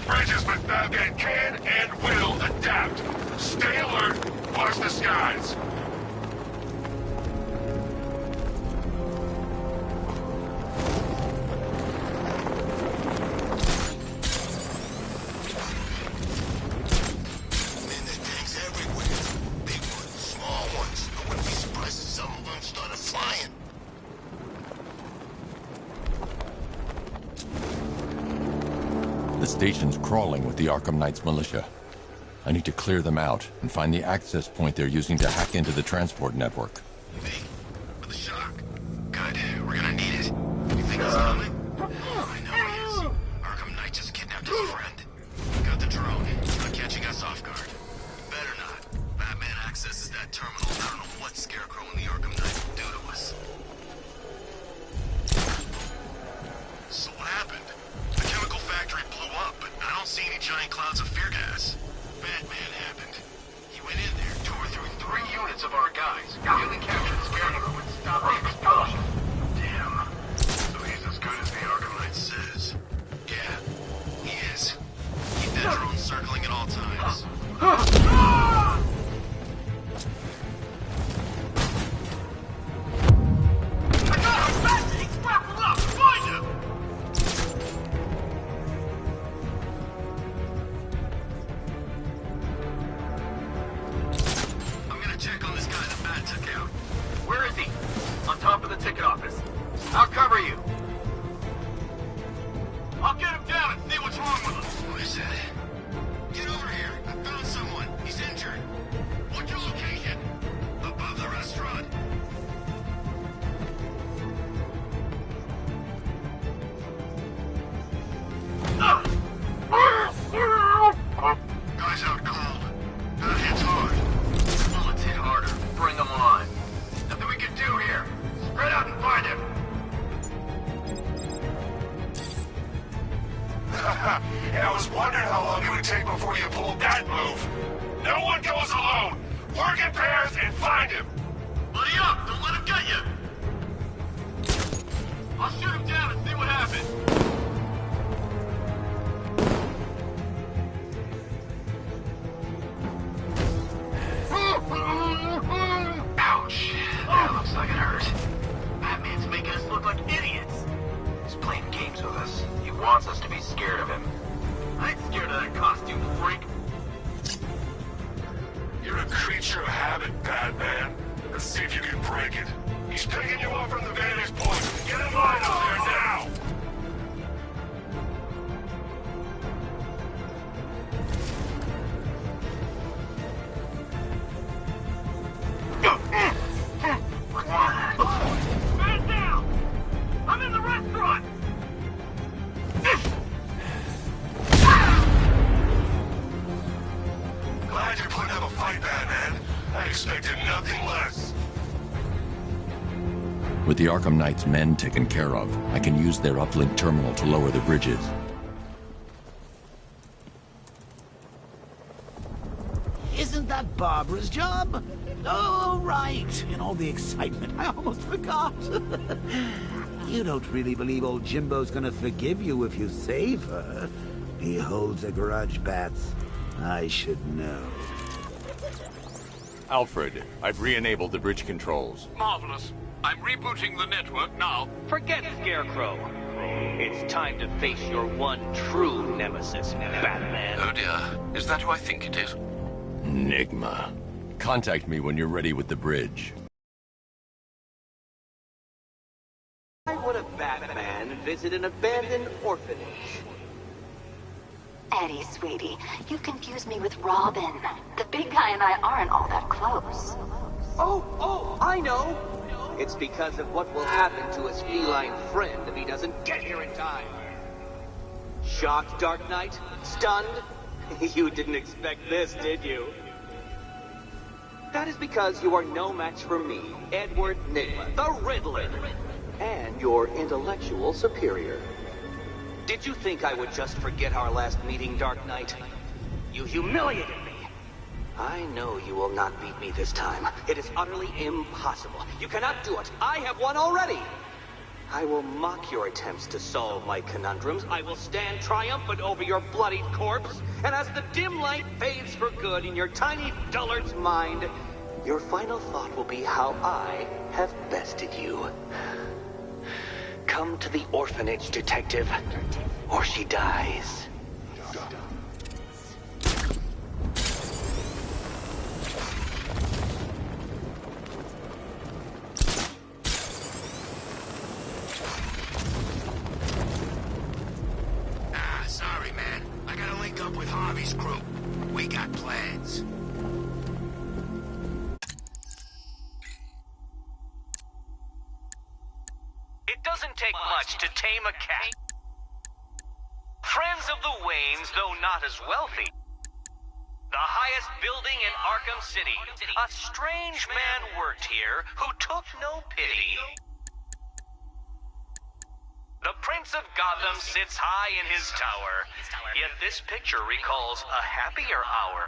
bridges, but Batman can and will adapt. Stay alert. Watch the skies. The station's crawling with the Arkham Knight's militia. I need to clear them out and find the access point they're using to hack into the transport network. Hey, with the shock. Good, we're gonna need it. You think he's coming? I know he is. Arkham Knight just kidnapped his friend. Got the drone. He's not catching us off guard. Better not. Batman accesses that terminal. I don't know what Scarecrow and the Arkham Knight will do to us. So what happened? The chemical factory blew up, but I don't see any giant clouds of fear gas. Batman happened. He went in there, tore through 3 units of our guys, nearly captured Scarecrow and stopped the explosion. Damn. So he's as good as the Arkham Knight says. Yeah, he is. Keep that drone circling at all times. I got him! Batman! He's grappled up! Find him! Check on this guy the Bat took out. Where is he? On top of the ticket office. I'll cover you. I'll get him down and see what's wrong with him. What is that? Get over here. I found someone. He's injured. What's your location? Above the restaurant. Guy's out cold. That hits hard. Bullets hit harder. Bring them on. Nothing we can do here. Spread out and find him. Yeah, I was wondering how long it would take before you pulled that move. No one goes alone. Work in pairs and find him. Buddy up. Don't let him get you. I'll shoot him down and see what happens. Ouch. That looks like it hurt. Batman's making us look like idiots. He's playing games with us. He wants us to be scared of him. I ain't scared of that costume freak. You're a creature of habit, Batman. Let's see if you can break it. He's picking you up from the vantage point. Get in line out there now! Man down! I'm in the restaurant! Glad you're putting up a fight, Batman. I expected nothing less. With the Arkham Knight's men taken care of, I can use their uplink terminal to lower the bridges. Isn't that Barbara's job? Oh, right. In all the excitement, I almost forgot. You don't really believe old Jimbo's gonna forgive you if you save her. He holds a grudge, Bats. I should know. Alfred, I've re-enabled the bridge controls. Marvelous. I'm rebooting the network now. Forget Scarecrow. It's time to face your one true nemesis, Batman. Oh dear. Is that who I think it is? Enigma. Contact me when you're ready with the bridge. Why would a Batman visit an abandoned orphanage? Eddie, sweetie, you confused me with Robin. The big guy and I aren't all that close. Oh, I know! It's because of what will happen to his feline friend if he doesn't get here in time. Shocked, Dark Knight? Stunned? You didn't expect this, did you? That is because you are no match for me, Edward Nigma, the Riddler, and your intellectual superior. Did you think I would just forget our last meeting, Dark Knight? You humiliated me. I know you will not beat me this time. It is utterly impossible. You cannot do it. I have won already. I will mock your attempts to solve my conundrums. I will stand triumphant over your bloodied corpse. And as the dim light fades for good in your tiny dullard's mind, your final thought will be how I have bested you. Come to the orphanage, detective, or she dies. Sorry, man. I gotta link up with Harvey's crew. We got plans. It doesn't take much to tame a cat. Friends of the Waynes, though not as wealthy. The highest building in Arkham City. A strange man worked here who took no pity. The Prince of Gotham sits high in his tower, yet this picture recalls a happier hour.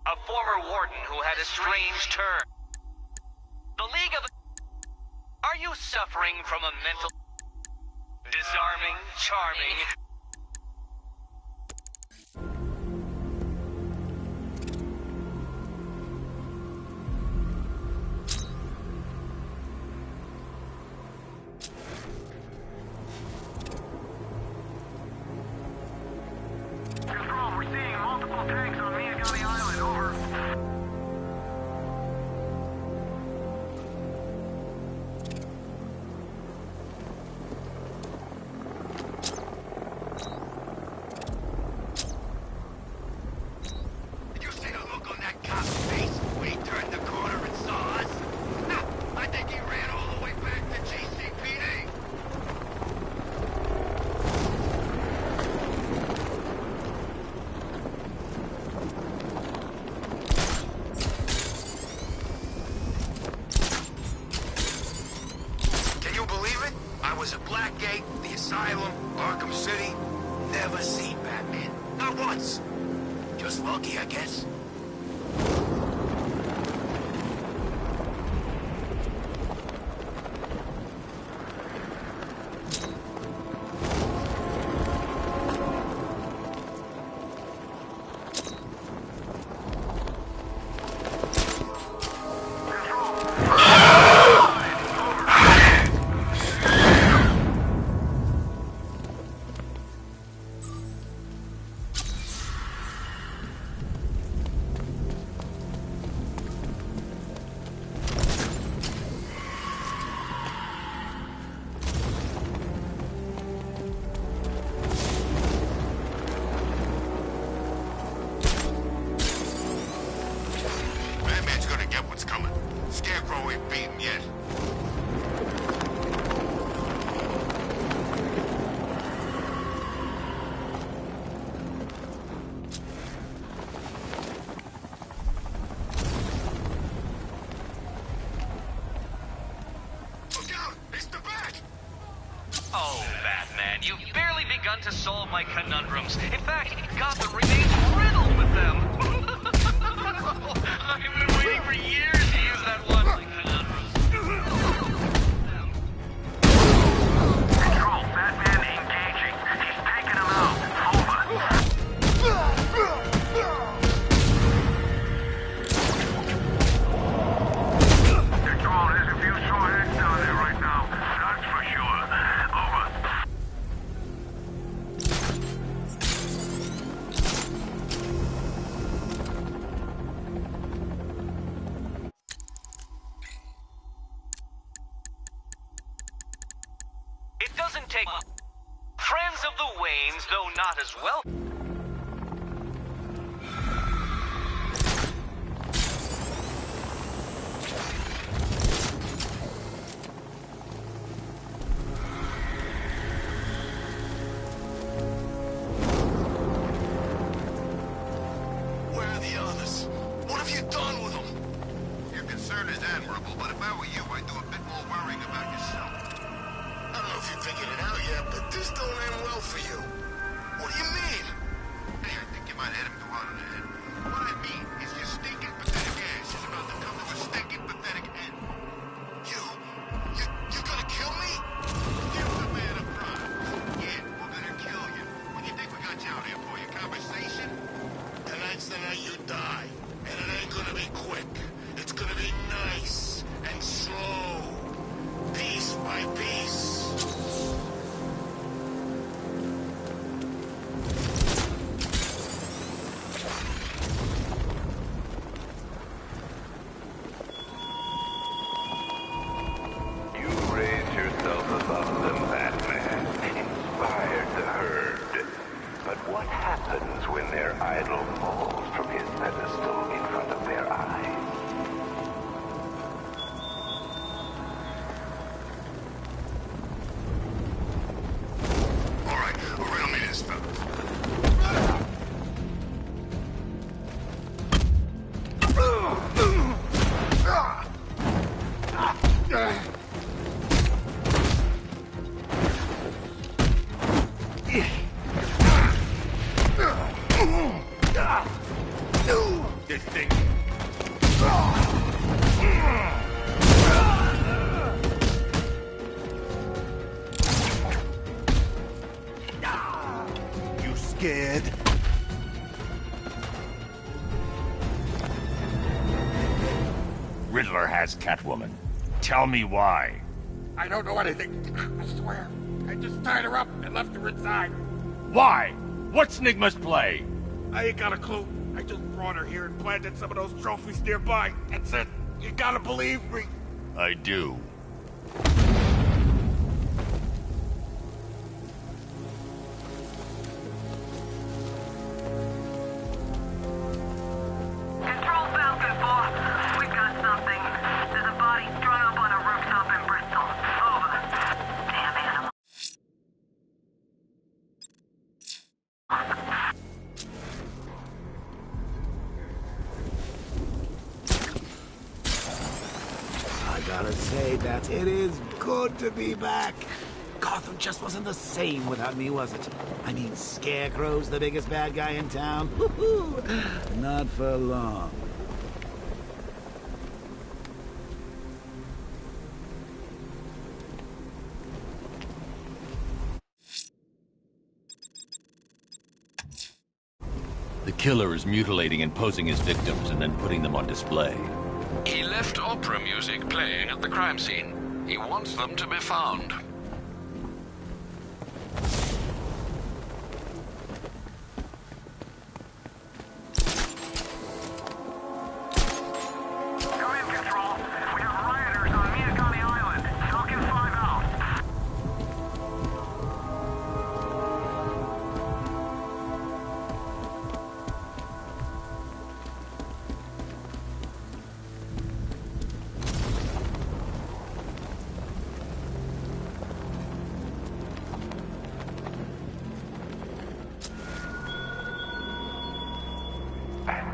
A former warden who had a strange turn. The League of... Are you suffering from a mental... disarming, charming... We're seeing multiple tanks on Miagani Island, over. Did you see the look on that cop's face when he turned the corner and saw us? I think he ran all the way back to GCPD. I was at Blackgate, the Asylum, Arkham City. Never seen Batman. Not once. Just lucky, I guess. You've barely begun to solve my conundrums. In fact, Gotham remains riddled with them. I've been waiting for years to use that one. Control, Batman engaging. He's taking him out. Control, there's a few sore heads down there right now. That's for sure. Over. It doesn't take... Friends of the Waynes, though not as well... Where are the others? What have you done with them? Your concern is admirable, but if I were you, I'd do a bit more worrying about yourself. I don't know if you figured it out yet, but this don't end well for you. What do you mean? Hey, I think you might hit him too hard on the head. What I mean is your stinking pathetic ass is about to come to a stinking pathetic end. You're gonna kill me? Riddler has Catwoman. Tell me why. I don't know anything. I swear. I just tied her up and left her inside. Why? What's Nigma's play? I ain't got a clue. I just brought her here and planted some of those trophies nearby. That's it. You gotta believe me. I do. Control Falcon 4. We've got something. There's a body strung up on a rooftop in Bristol. Over. Damn animal. I gotta say that it is good to be back. Gotham just wasn't the same without me, was it? I mean, Scarecrow's the biggest bad guy in town. Woo-hoo. Not for long. The killer is mutilating and posing his victims and then putting them on display. He left opera music playing at the crime scene. He wants them to be found. Come in, Control. We have rioters on Minnetonka Island. Falcon 5 out.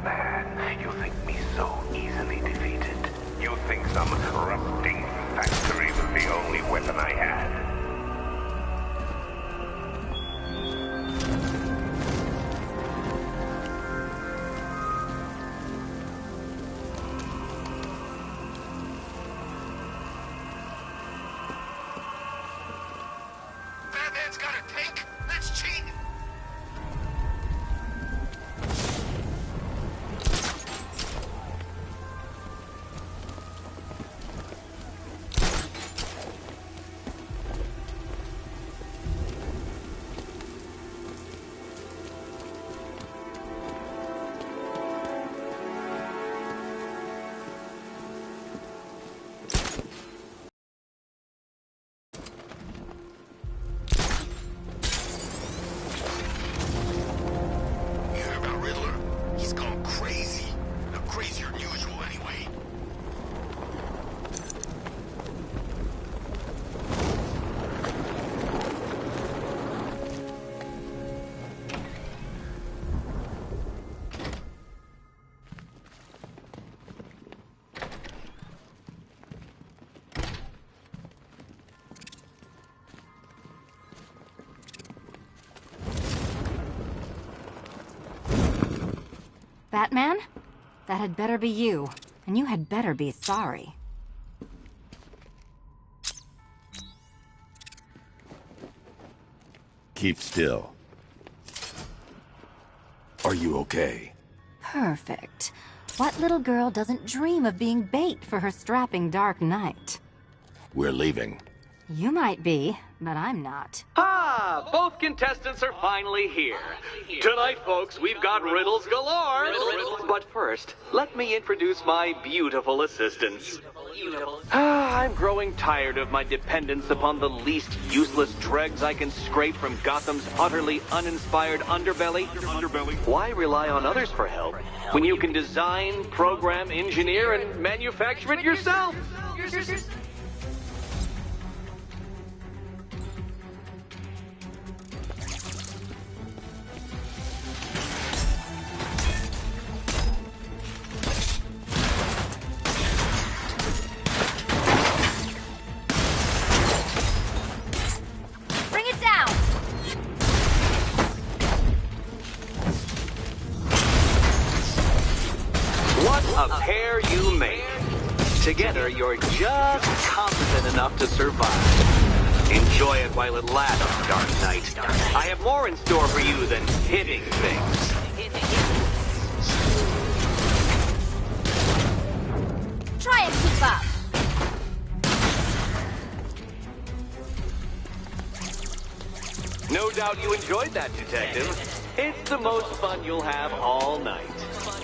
Batman, you think me so easily defeated? You think some rusting factory was the only weapon I had? Batman's got a tank? That's cheating! You hear about Riddler? He's gone crazy. No, crazier than usual, anyway. Batman? That had better be you. And you had better be sorry. Keep still. Are you okay? Perfect. What little girl doesn't dream of being bait for her strapping Dark Knight? We're leaving. You might be, but I'm not. Ah, both contestants are finally here. Tonight, folks, we've got riddles galore. But first, let me introduce my beautiful assistants. I'm growing tired of my dependence upon the least useless dregs I can scrape from Gotham's utterly uninspired underbelly. Why rely on others for help when you can design, program, engineer, and manufacture it yourself? Bring it down! What a pair you make. Together, you're just competent enough to survive. Enjoy it while it lasts, Dark Knight. I have more in store for you than hitting things. Try it, Step up. No doubt you enjoyed that, Detective. It's the most fun you'll have all night.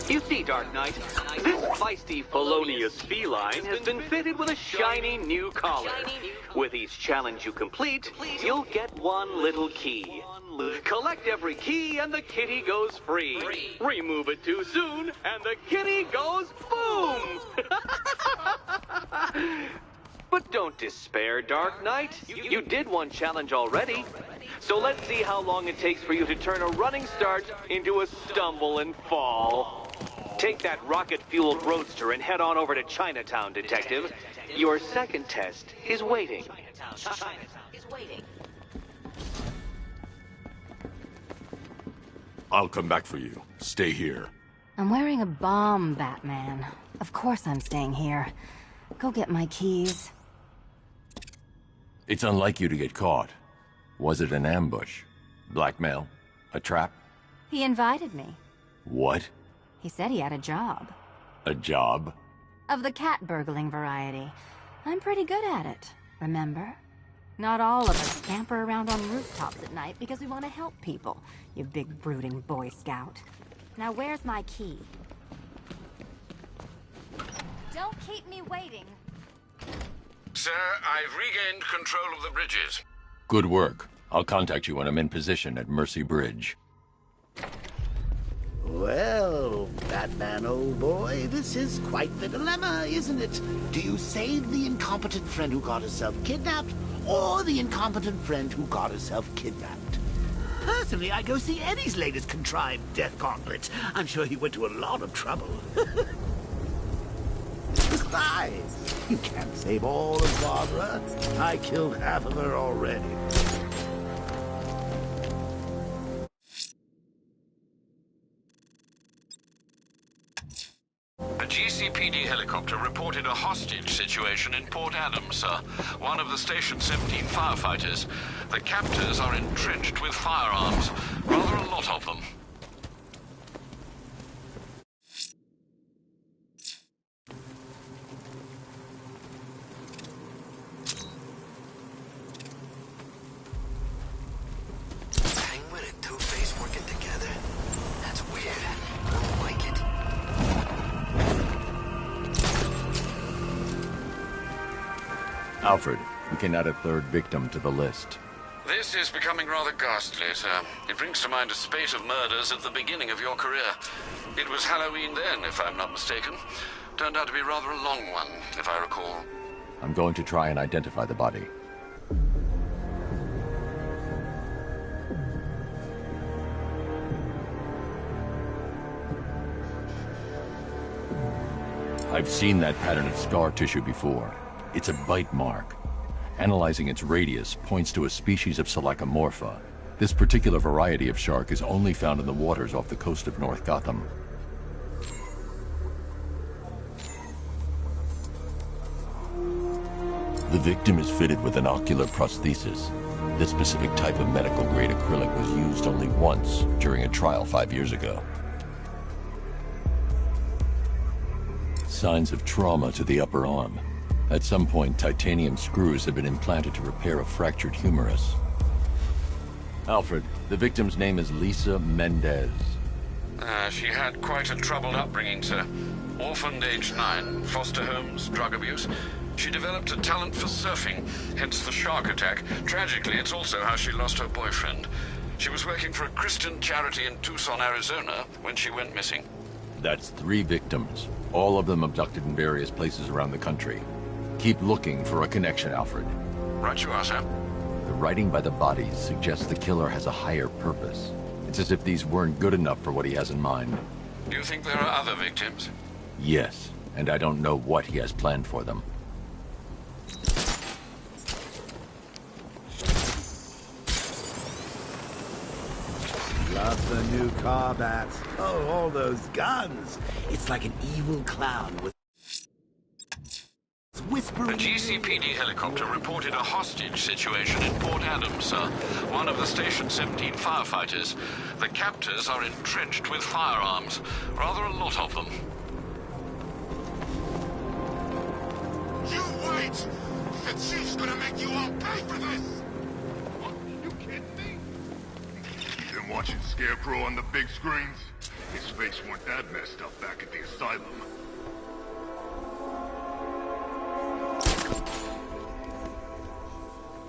You see, Dark Knight, this feisty felonious feline has been fitted with a shiny new collar. With each challenge you complete, you'll get one little key. Collect every key and the kitty goes free. Remove it too soon and the kitty goes boom! But don't despair, Dark Knight. You did one challenge already. So let's see how long it takes for you to turn a running start into a stumble and fall. Take that rocket-fueled roadster and head on over to Chinatown, Detective. Your second test is waiting. I'll come back for you. Stay here. I'm wearing a bomb, Batman. Of course I'm staying here. Go get my keys. It's unlike you to get caught. Was it an ambush? Blackmail? A trap? He invited me. What? He said he had a job. A job? Of the cat burgling variety. I'm pretty good at it, remember? Not all of us scamper around on rooftops at night because we want to help people, you big brooding Boy Scout. Now where's my key? Don't keep me waiting. Sir, I've regained control of the bridges. Good work. I'll contact you when I'm in position at Mercy Bridge. Well, Batman, old boy, this is quite the dilemma, isn't it? Do you save the incompetent friend who got herself kidnapped, or the incompetent friend who got herself kidnapped? Personally, I go see Eddie's latest contrived death gauntlet. I'm sure he went to a lot of trouble. Besides, you can't save all of Barbara. I killed half of her already. A GCPD helicopter reported a hostage situation in Port Adams, sir. One of the station's 17 firefighters. The captors are entrenched with firearms. Rather a lot of them. Penguin and Two-Face working together? That's weird. I don't like it. Alfred, we can add a third victim to the list. This is becoming rather ghastly, sir. It brings to mind a spate of murders at the beginning of your career. It was Halloween then, if I'm not mistaken. Turned out to be rather a long one, if I recall. I'm going to try and identify the body. I've seen that pattern of scar tissue before. It's a bite mark. Analyzing its radius points to a species of Selachomorpha. This particular variety of shark is only found in the waters off the coast of North Gotham. The victim is fitted with an ocular prosthesis. This specific type of medical-grade acrylic was used only once during a trial 5 years ago. Signs of trauma to the upper arm. At some point, titanium screws have been implanted to repair a fractured humerus. Alfred, the victim's name is Lisa Mendez. She had quite a troubled upbringing, sir. Orphaned age 9, foster homes, drug abuse. She developed a talent for surfing, hence the shark attack. Tragically, it's also how she lost her boyfriend. She was working for a Christian charity in Tucson, Arizona, when she went missing. That's 3 victims, all of them abducted in various places around the country. Keep looking for a connection, Alfred. Right you are, sir. The writing by the bodies suggests the killer has a higher purpose. It's as if these weren't good enough for what he has in mind. Do you think there are other victims? Yes, and I don't know what he has planned for them. Love the new car bats. Oh, all those guns. It's like an evil clown with whispering. A GCPD helicopter reported a hostage situation in Port Adams, sir. One of the station's 17 firefighters. The captors are entrenched with firearms. Rather a lot of them. You won't pay for this! What? You kidding me? You been watching Scarecrow on the big screens? His face weren't that messed up back at the asylum.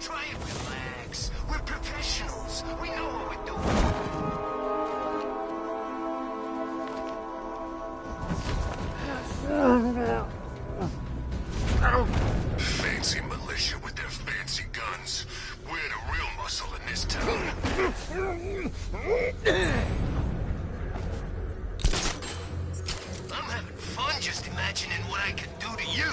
Try and relax. We're professionals. We know what we're doing. Fancy militia with their fancy guns. We're the real muscle in this town. I'm having fun just imagining what I can do to you.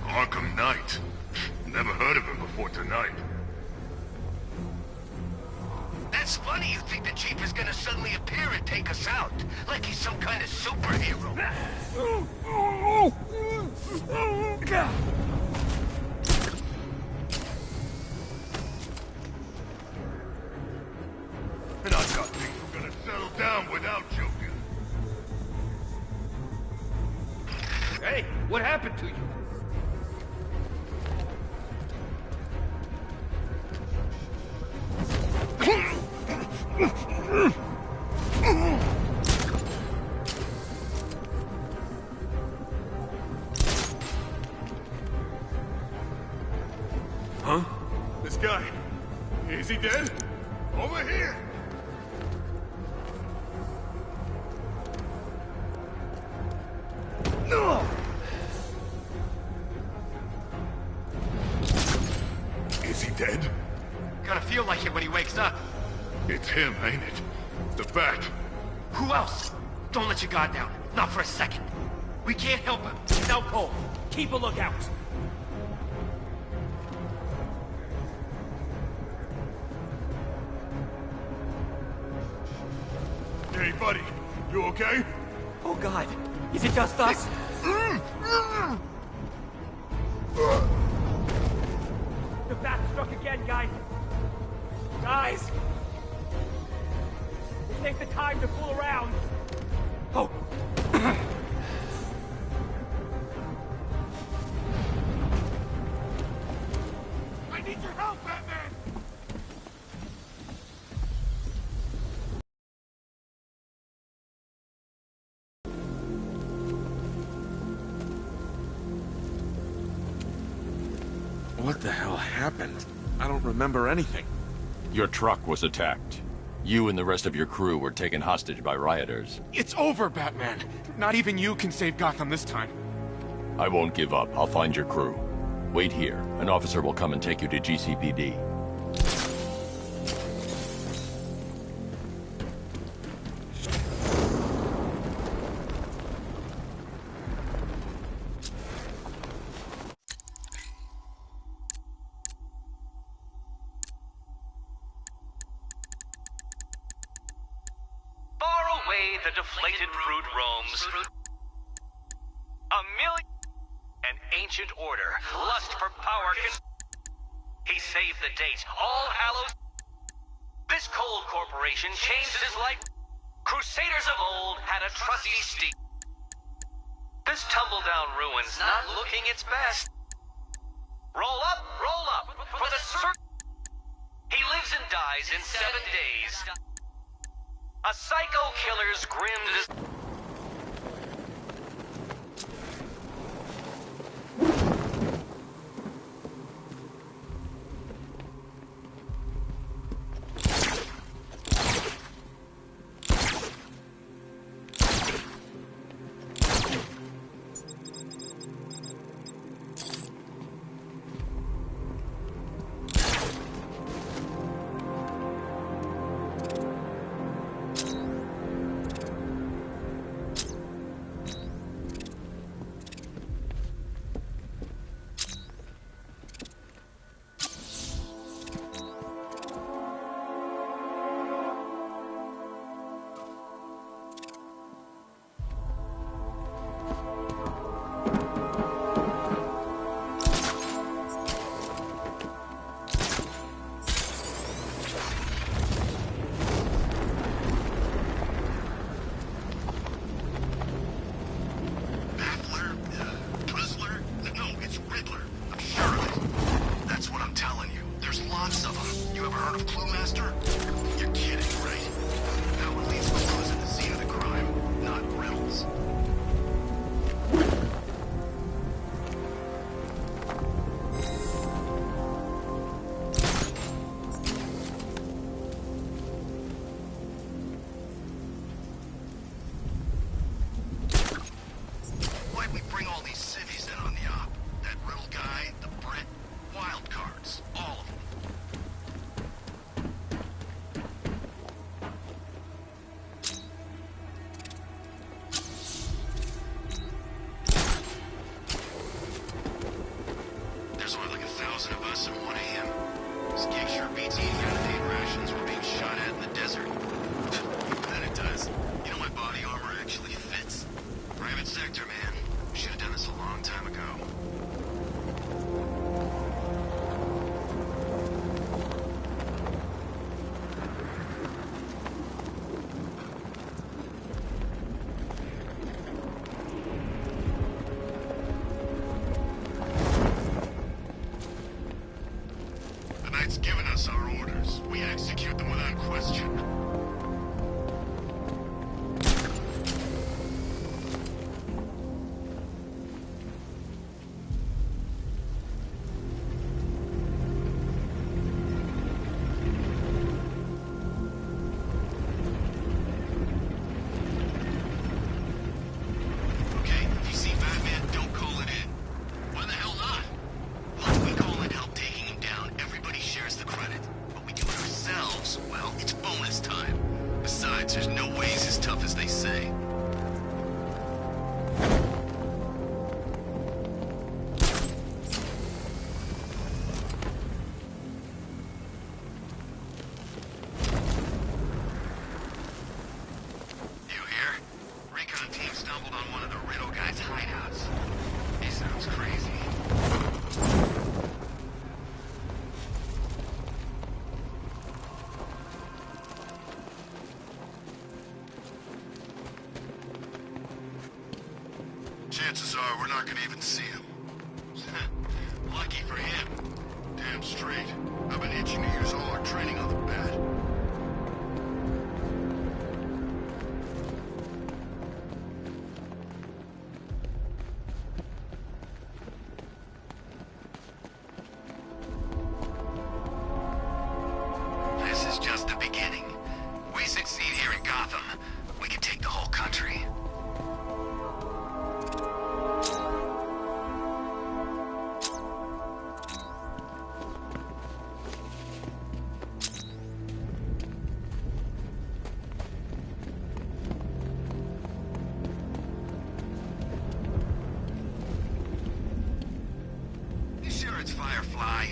Arkham Knight. Never heard of him before tonight. That's funny you think the Chief is gonna suddenly appear and take us out. Like he's some kind of superhero. And I got things we're gonna settle down without Joker. Hey, what happened to you? Huh? This guy, is he dead? Over here! No! Is he dead? Gonna feel like it when he wakes up. It's him, ain't it? The Bat. Who else? Don't let your guard down. Not for a second. We can't help him. He's out cold. Keep a lookout. Hey, buddy. You okay? Oh, God. Is it just us? The bat struck again, guys. Guys! This ain't the time to fool around. Oh. I need your help, Batman! What the hell happened? I don't remember anything. Your truck was attacked. You and the rest of your crew were taken hostage by rioters. It's over, Batman. Not even you can save Gotham this time. I won't give up. I'll find your crew. Wait here. An officer will come and take you to GCPD. Far away the deflated brood roams. A million... An ancient order. Lust for power He saved the date. All Hallows... This cold corporation changed his life. Crusaders of old had a trusty steed. This tumble-down ruin's not looking its best. Roll up, for the He lives and dies in 7 days. A psycho killer's grim... boss, well, it's bonus time. Besides, there's no way he's as tough as they say. Chances are we're not gonna even see him. Lucky for him. Damn straight. I've been itching to use all our training on the Bat. This is just the beginning. We succeed here in Gotham, we can take the whole country. You sure it's Firefly?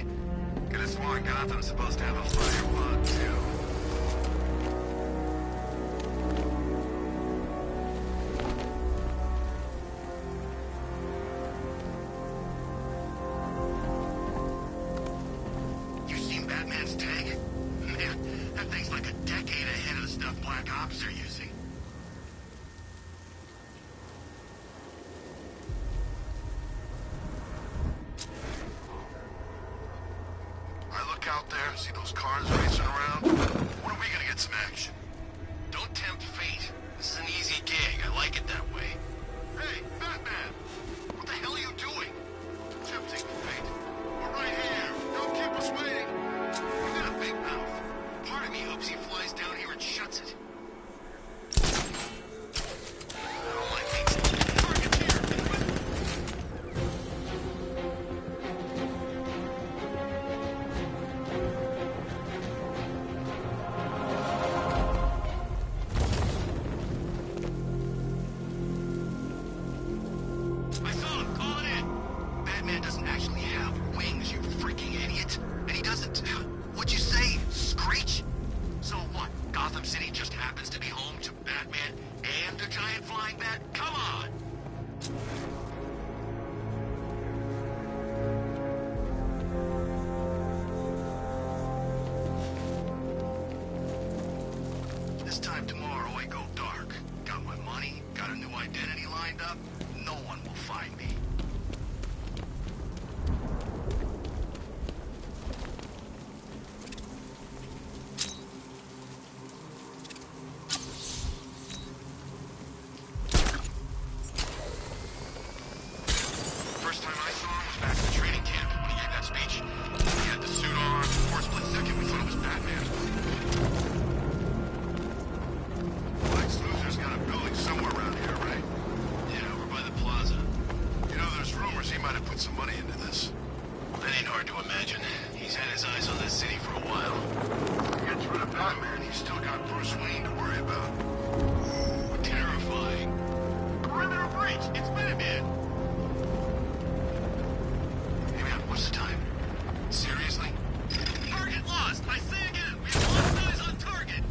Could have sworn Gotham's supposed to have a firebug, too. You seen Batman's tank? Man, that thing's like a decade ahead of the stuff Black Ops are using. I look out there, see those cars racing around. When are we gonna get some action? Don't tempt fate. This is an easy gig. I like it that way. Hey, Batman! What the hell are you doing? Tempting fate. We're right here. Don't keep us waiting. You got a big mouth. Part of me hopes he flies down here and shuts it. Oh, my mate's target's here. I saw him. Call it in. Batman doesn't actually have wings, you freaking idiot. And he doesn't... What'd you say? Screech? So what? Gotham City just happens to be home to Batman and a giant flying bat? Come on! This time tomorrow I go dark. Got my money, got a new identity lined up. No one will find me. First time I saw him was back at the training camp when he gave that speech. He had the suit on. For a split second, we thought it was Batman. Lex Luthor's got a building somewhere around here, right? Yeah, over by the plaza. You know, there's rumors he might have put some money into this. That ain't hard to imagine. He's had his eyes on this city for a while. If he gets rid of Batman, he's still got Bruce Wayne to worry about. Ooh, terrifying. Perimeter breach! It's Batman! Hey man, what's the time? Seriously? Target lost! I say again, we have lost eyes on target!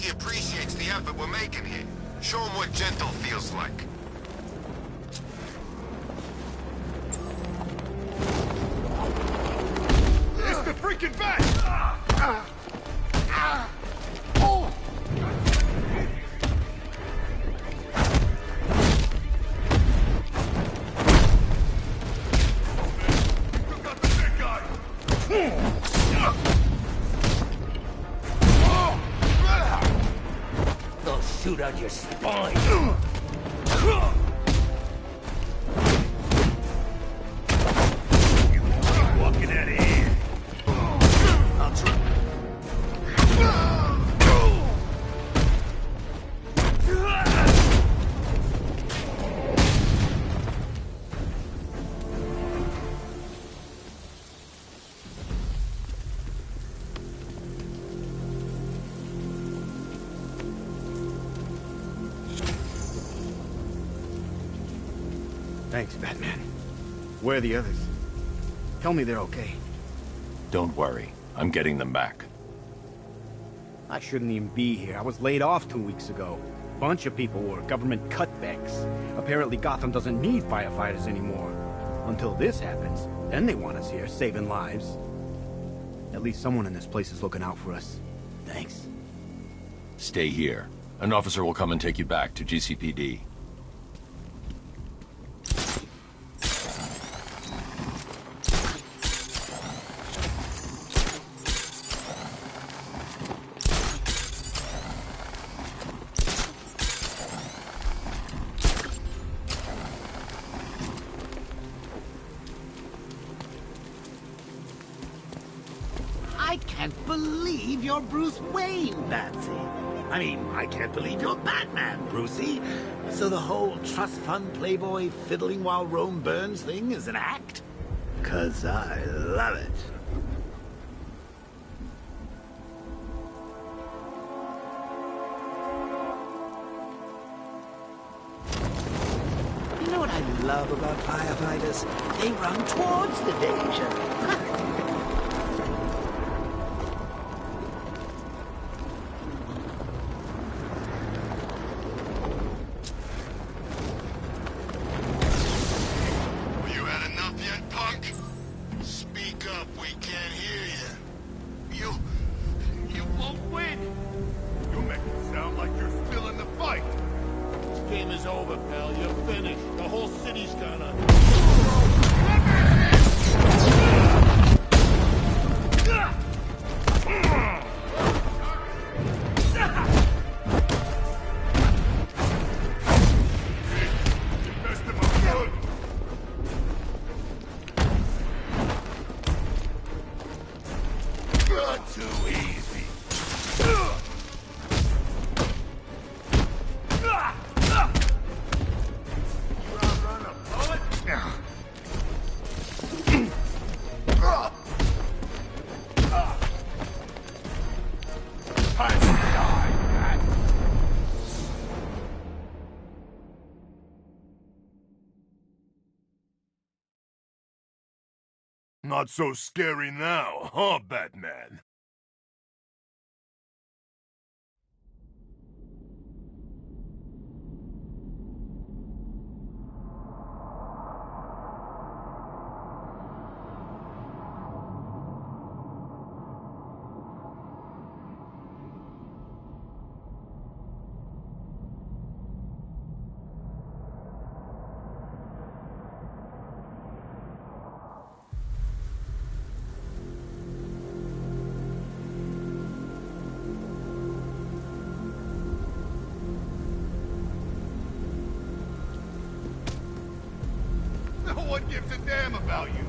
he appreciates the effort we're making here. Show him what gentle feels like. It's the freaking bat! They'll shoot out your spine. You won't be walking out of here. I'll try. Thanks, Batman. Where are the others? Tell me they're okay. Don't worry. I'm getting them back. I shouldn't even be here. I was laid off 2 weeks ago. Bunch of people were government cutbacks. Apparently Gotham doesn't need firefighters anymore. Until this happens, then they want us here, saving lives. At least someone in this place is looking out for us. Thanks. Stay here. An officer will come and take you back to GCPD. I can't believe you're Bruce Wayne, Batsy. I mean, I can't believe you're Batman, Brucey. So the whole trust fund playboy fiddling while Rome burns thing is an act? 'Cause I love it. You know what I love about firefighters? They run towards the danger. You had enough yet, punk? Speak up, we can't hear you. You won't win. You make it sound like you're still in the fight. This game is over, pal. You're finished. The whole city's gonna... Not too easy. You outrun a bullet? Time to die, Bat. Not so scary now, huh, Batman? No one gives a damn about you.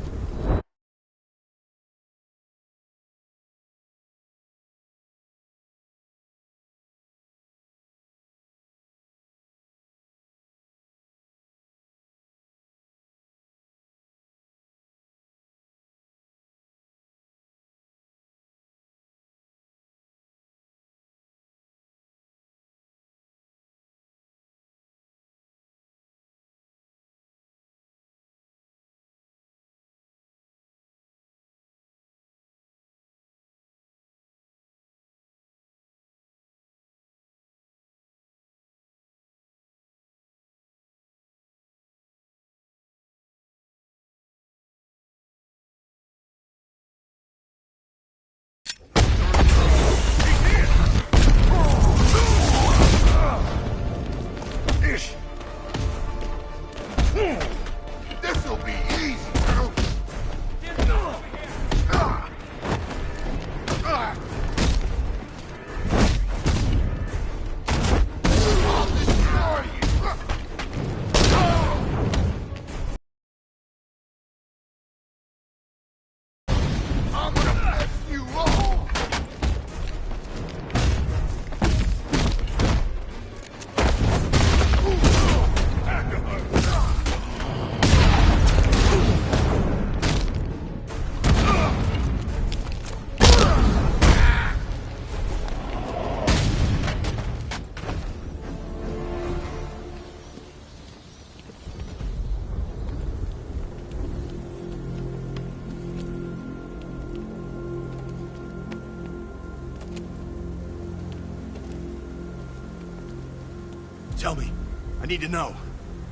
Tell me. I need to know.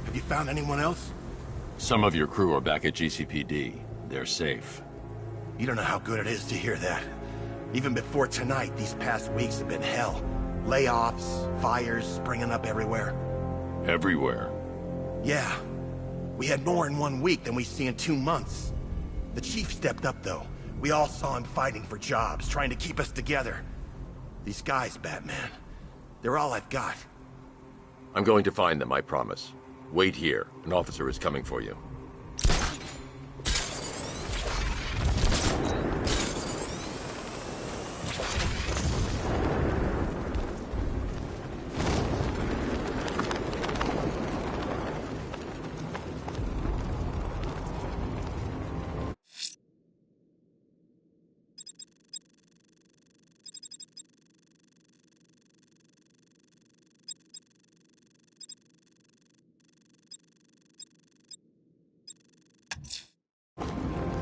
Have you found anyone else? Some of your crew are back at GCPD. They're safe. You don't know how good it is to hear that. Even before tonight, these past weeks have been hell. Layoffs, fires springing up everywhere. Everywhere? Yeah. We had more in 1 week than we see in 2 months. The chief stepped up, though. We all saw him fighting for jobs, trying to keep us together. These guys, Batman, they're all I've got. I'm going to find them, I promise. Wait here. An officer is coming for you.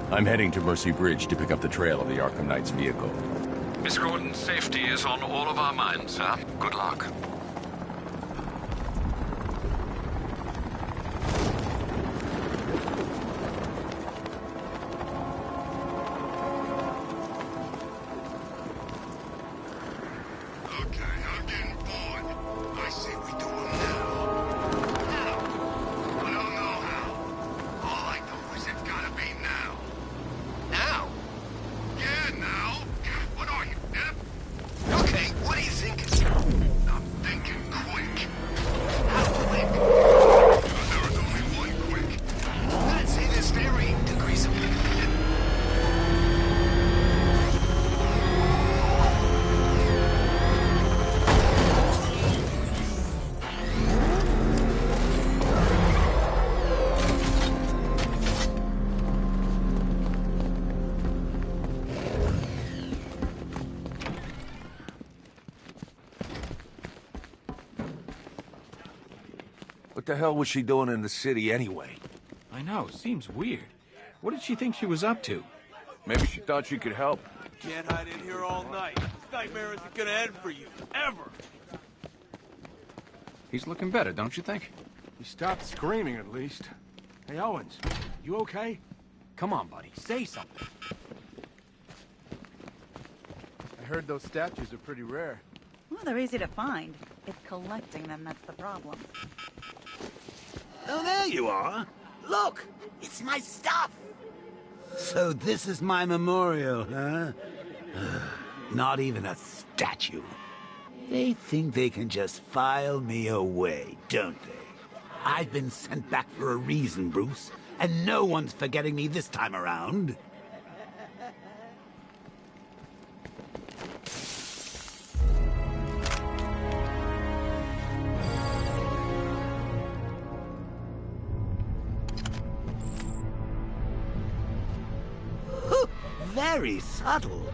I'm heading to Mercy Bridge to pick up the trail of the Arkham Knight's vehicle. Miss Gordon's safety is on all of our minds, sir. Good luck. What the hell was she doing in the city anyway? I know, seems weird. What did she think she was up to? Maybe she thought she could help. Can't hide in here all night. This nightmare isn't gonna end for you, ever. He's looking better, don't you think? He stopped screaming, at least. Hey, Owens, you okay? Come on, buddy, say something. I heard those statues are pretty rare. Well, they're easy to find. It's collecting them that's the problem. Oh, there you are. Look, it's my stuff. So this is my memorial, huh? Not even a statue. They think they can just file me away, don't they? I've been sent back for a reason, Bruce, and no one's forgetting me this time around. Very subtle.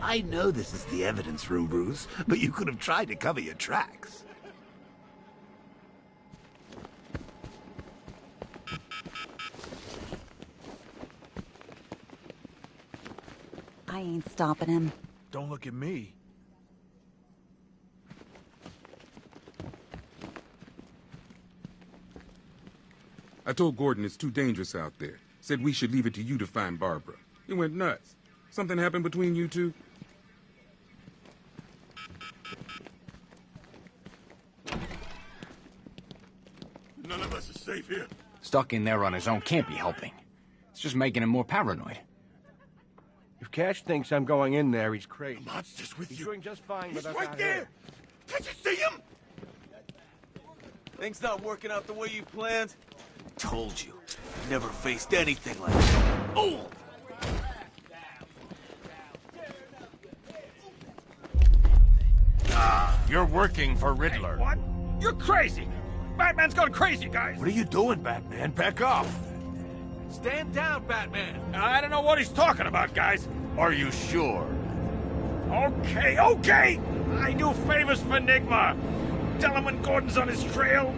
I know this is the evidence room, Bruce, but you could have tried to cover your tracks. I ain't stopping him. Don't look at me. I told Gordon it's too dangerous out there. Said we should leave it to you to find Barbara. He went nuts. Something happened between you two? None of us is safe here. Stuck in there on his own can't be helping. It's just making him more paranoid. If Cash thinks I'm going in there, he's crazy. The monster's with He's you. doing just fine He's with us right out there. here. Can't you see him? Things not working out the way you planned? Told you. Never faced anything like that. Oh! You're working for Riddler. What? You're crazy! Batman's gone crazy, guys! What are you doing, Batman? Back off! Stand down, Batman! I don't know what he's talking about, guys. Are you sure? Okay, okay! I do favors for Enigma. Tell him when Gordon's on his trail.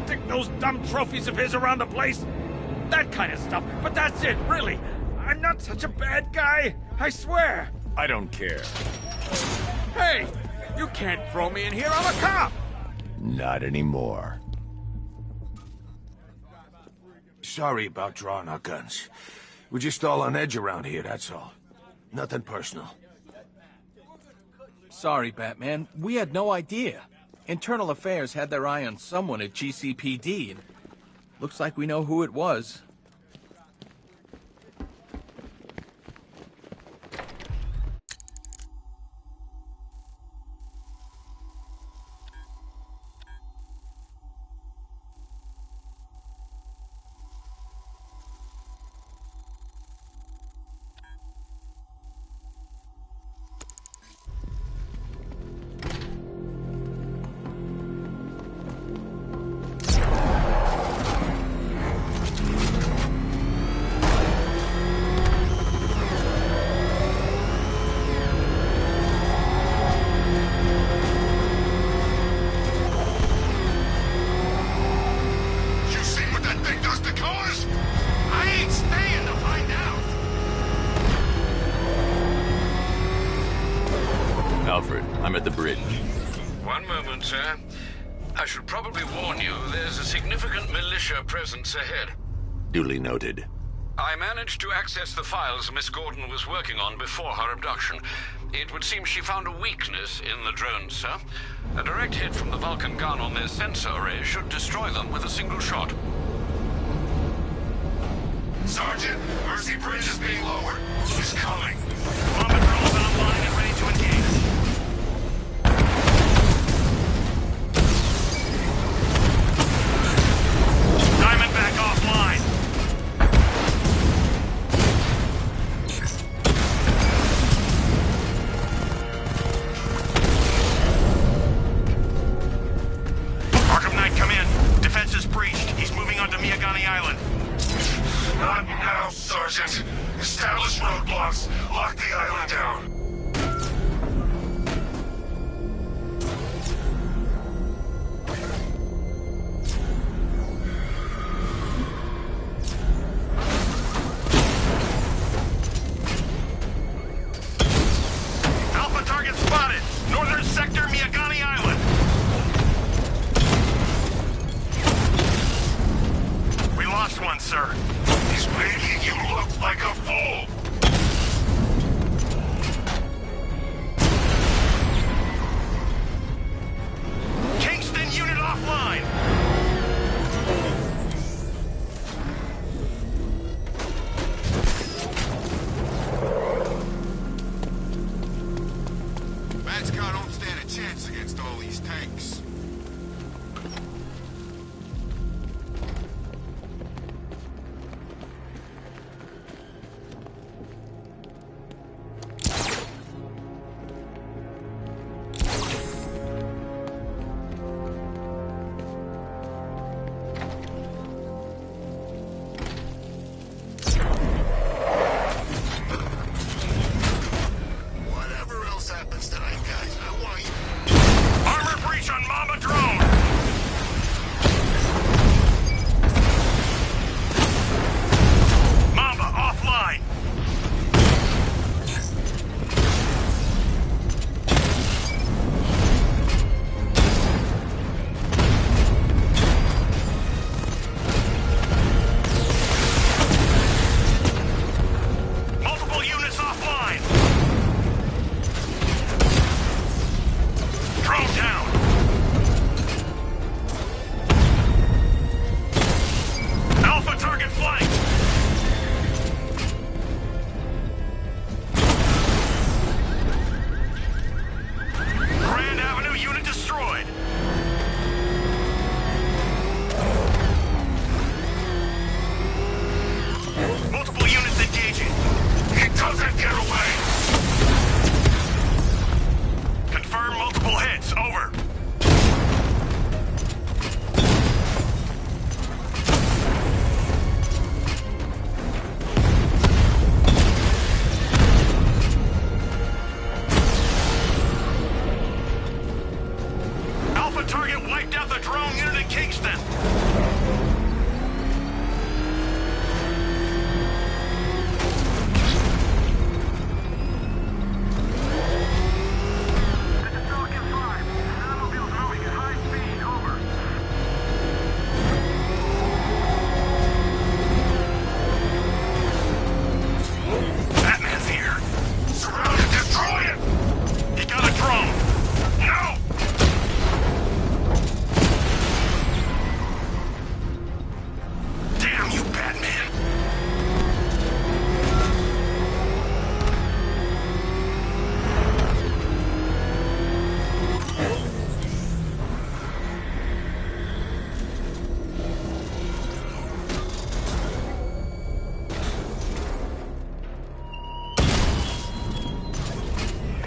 Stick those dumb trophies of his around the place. That kind of stuff. But that's it, really. I'm not such a bad guy. I swear. I don't care. Hey! You can't throw me in here. I'm a cop! Not anymore. Sorry about drawing our guns. We're just all on edge around here, that's all. Nothing personal. Sorry, Batman. We had no idea. Internal Affairs had their eye on someone at GCPD, and looks like we know who it was. Alfred, I'm at the bridge. One moment, sir. I should probably warn you, there's a significant militia presence ahead. Duly noted. I managed to access the files Miss Gordon was working on before her abduction. It would seem she found a weakness in the drones, sir. A direct hit from the Vulcan gun on their sensor array should destroy them with a single shot. Sergeant, Mercy Bridge is being lowered. He's coming. Bomb patrols online and ready to engage. Diamondback offline. Arkham Knight, come in. Defense is breached. He's moving onto Miyagani Island. Not now, Sergeant. Establish roadblocks. Lock the island down. Alpha target spotted. Northern sector, Miyagani Island. We lost one, sir. He's making you look like a fool! Kingston unit offline! Matscar don't stand a chance against all these tanks. Whatever else happens tonight, guys, I want you. Armor breach on Mama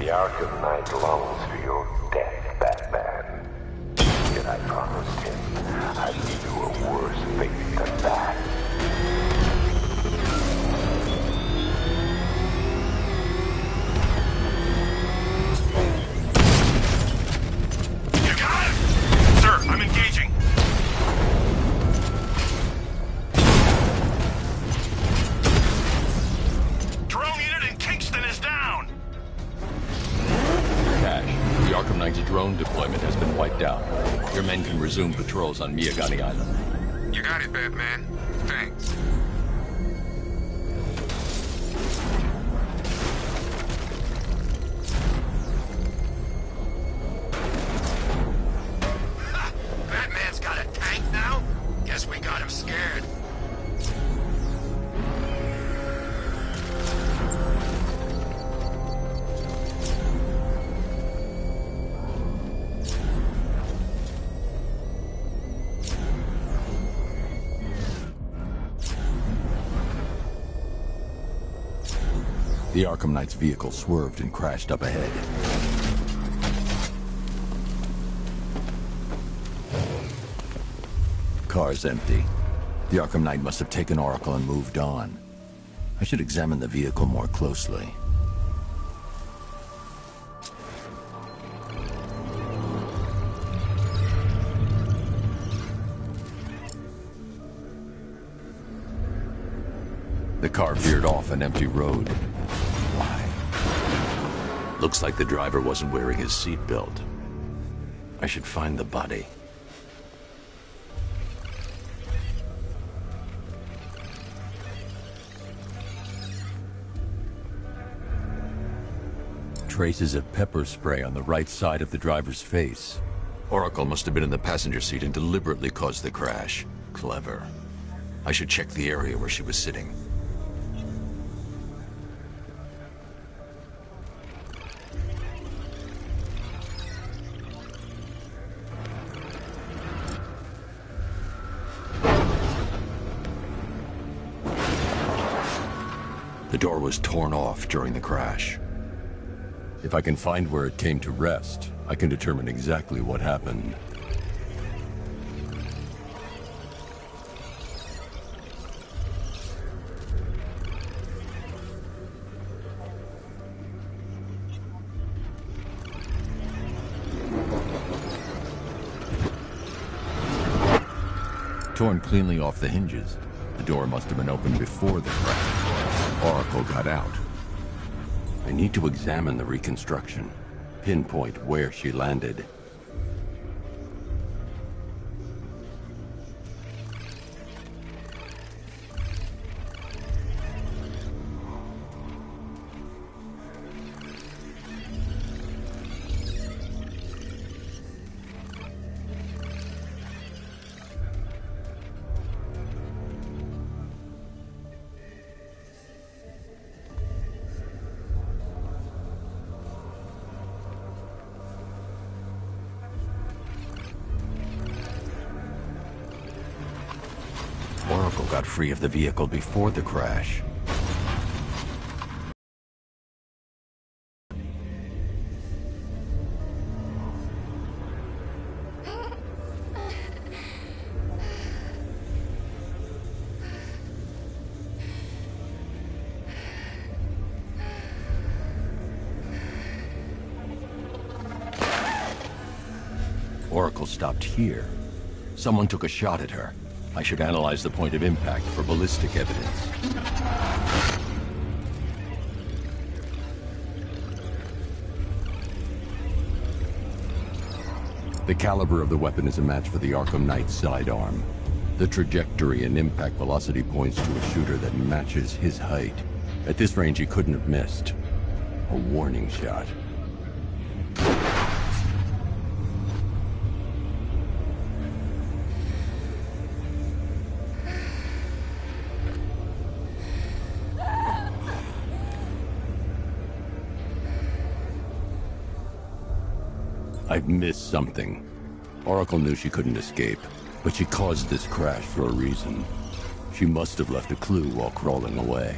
The Arkham Knight longs for your death, Batman. Yet I promised him I'd give you a worse fate than that. You got it! Sir, I'm engaging. Drone unit in Kingston is down! Cash, the Arkham Knight's drone deployment has been wiped out. Your men can resume patrols on Miyagani Island. You got it, Batman. Thanks. Batman's got a tank now? Guess we got him scared. The Arkham Knight's vehicle swerved and crashed up ahead. Car's empty. The Arkham Knight must have taken Oracle and moved on. I should examine the vehicle more closely. The car veered off an empty road. Why? Looks like the driver wasn't wearing his seatbelt. I should find the body. Traces of pepper spray on the right side of the driver's face. Oracle must have been in the passenger seat and deliberately caused the crash. Clever. I should check the area where she was sitting. The door was torn off during the crash. If I can find where it came to rest, I can determine exactly what happened. Torn cleanly off the hinges. The door must have been opened before the crash. Oracle got out. I need to examine the reconstruction, pinpoint where she landed. Oracle got free of the vehicle before the crash. Oracle stopped here. Someone took a shot at her. I should analyze the point of impact for ballistic evidence. The caliber of the weapon is a match for the Arkham Knight's sidearm. The trajectory and impact velocity points to a shooter that matches his height. At this range, he couldn't have missed. A warning shot. I've missed something. Oracle knew she couldn't escape, but she caused this crash for a reason. She must have left a clue while crawling away.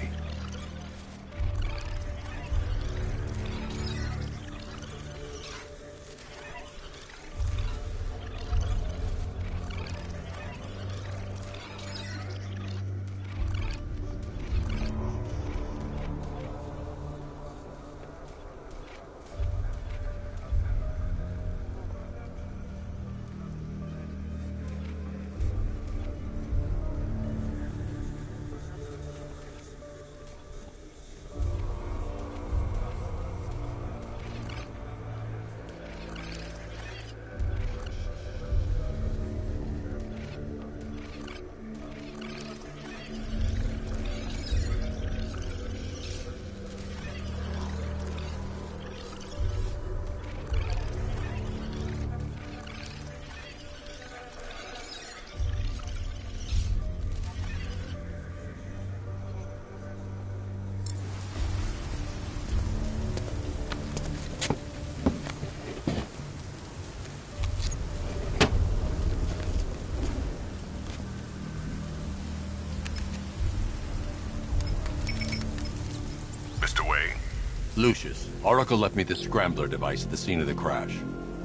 Lucius, Oracle left me the scrambler device at the scene of the crash.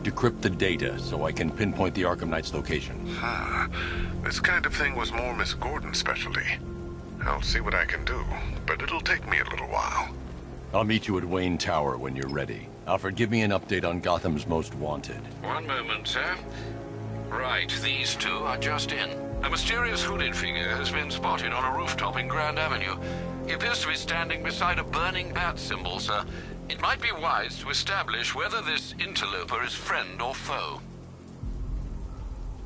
Decrypt the data so I can pinpoint the Arkham Knight's location. This kind of thing was more Miss Gordon's specialty. I'll see what I can do, but it'll take me a little while. I'll meet you at Wayne Tower when you're ready. Alfred, give me an update on Gotham's Most Wanted. One moment, sir. Right, these two are just in. A mysterious hooded figure has been spotted on a rooftop in Grand Avenue. He appears to be standing beside a burning bat symbol, sir. It might be wise to establish whether this interloper is friend or foe.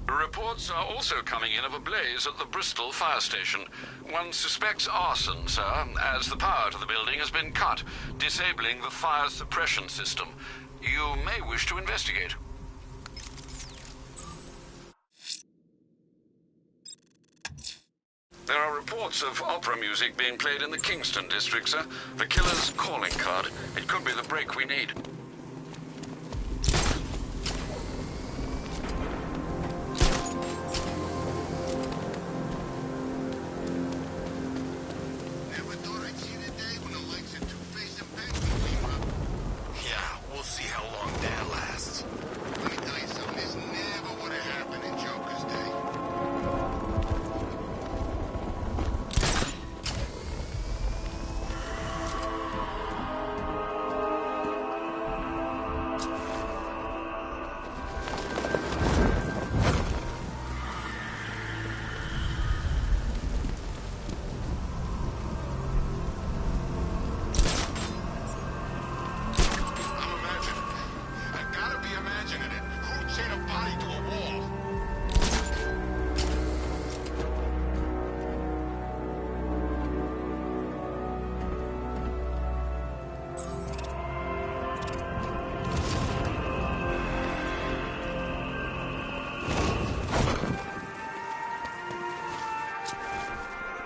Reports are also coming in of a blaze at the Bristol fire station. One suspects arson, sir, as the power to the building has been cut, disabling the fire suppression system. You may wish to investigate. There are reports of opera music being played in the Kingston district, sir. The killer's calling card. It could be the break we need. Yeah, we'll see how long that lasts. Let me tell you something, this never would have happened in Joker's day.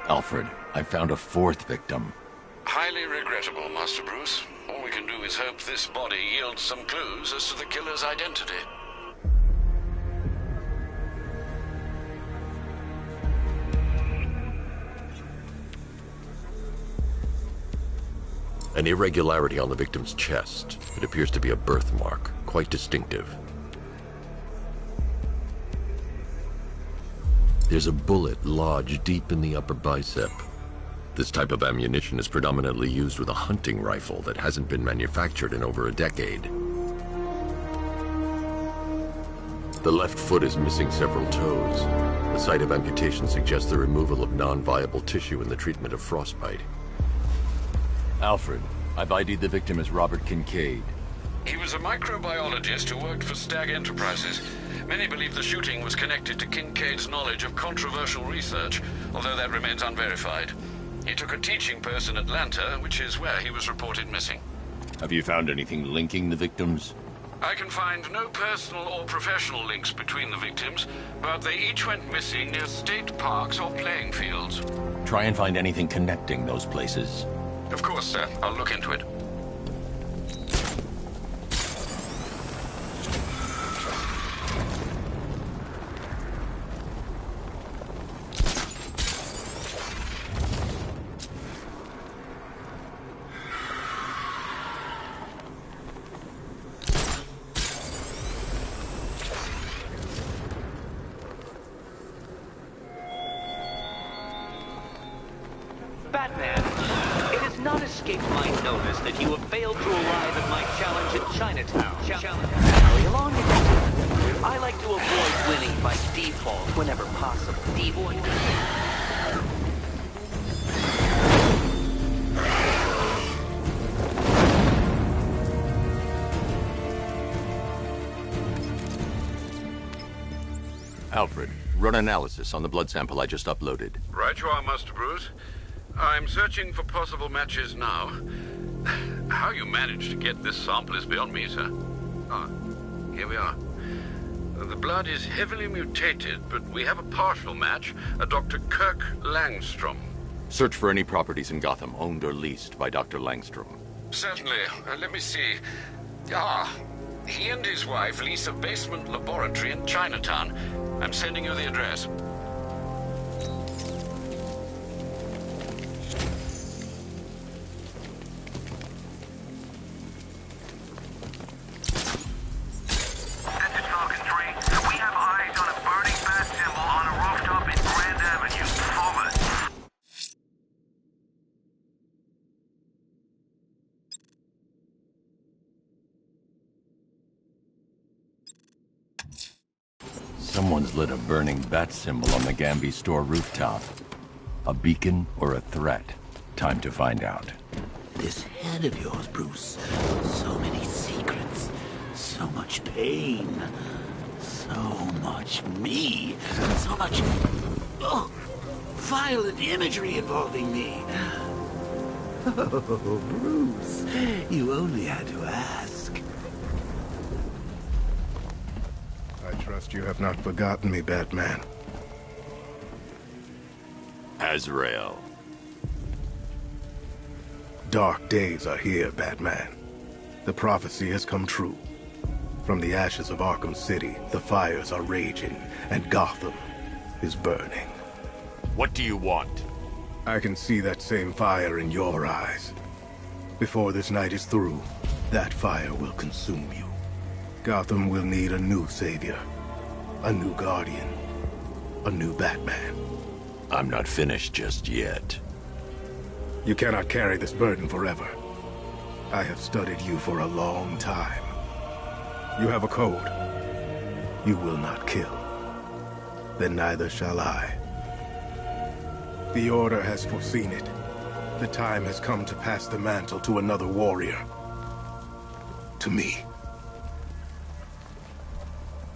Alfred, I found a fourth victim. Highly regrettable, Master Bruce. All we can do is hope this body yields some clues as to the killer's identity. An irregularity on the victim's chest. It appears to be a birthmark, quite distinctive. There's a bullet lodged deep in the upper bicep. This type of ammunition is predominantly used with a hunting rifle that hasn't been manufactured in over a decade. The left foot is missing several toes. The site of amputation suggests the removal of non-viable tissue in the treatment of frostbite. Alfred, I've ID'd the victim as Robert Kincaid. He was a microbiologist who worked for Stag Enterprises. Many believe the shooting was connected to Kincaid's knowledge of controversial research, although that remains unverified. He took a teaching post in Atlanta, which is where he was reported missing. Have you found anything linking the victims? I can find no personal or professional links between the victims, but they each went missing near state parks or playing fields. Try and find anything connecting those places. Of course, sir. I'll look into it. Batman, it has not escaped my notice that you have failed to arrive at my challenge at Chinatown. Hurry along, again. I like to avoid winning by default whenever possible. Alfred, run analysis on the blood sample I just uploaded. Right you are, Master Bruce. I'm searching for possible matches now. How you managed to get this sample is beyond me, sir. Ah, here we are. The blood is heavily mutated, but we have a partial match, a Dr. Kirk Langstrom. Search for any properties in Gotham owned or leased by Dr. Langstrom. Certainly. Let me see. Ah, he and his wife lease a basement laboratory in Chinatown. I'm sending you the address. Someone's lit a burning bat symbol on the Gamby store rooftop. A beacon or a threat? Time to find out. This head of yours, Bruce. So many secrets. So much pain. So much me. So much... Oh, violent imagery involving me. Oh, Bruce. You only had to ask. I trust you have not forgotten me, Batman. Azrael. Dark days are here, Batman. The prophecy has come true. From the ashes of Arkham City, the fires are raging, and Gotham is burning. What do you want? I can see that same fire in your eyes. Before this night is through, that fire will consume you. Gotham will need a new savior, a new guardian, a new Batman. I'm not finished just yet. You cannot carry this burden forever. I have studied you for a long time. You have a code. You will not kill. Then neither shall I. The Order has foreseen it. The time has come to pass the mantle to another warrior. To me.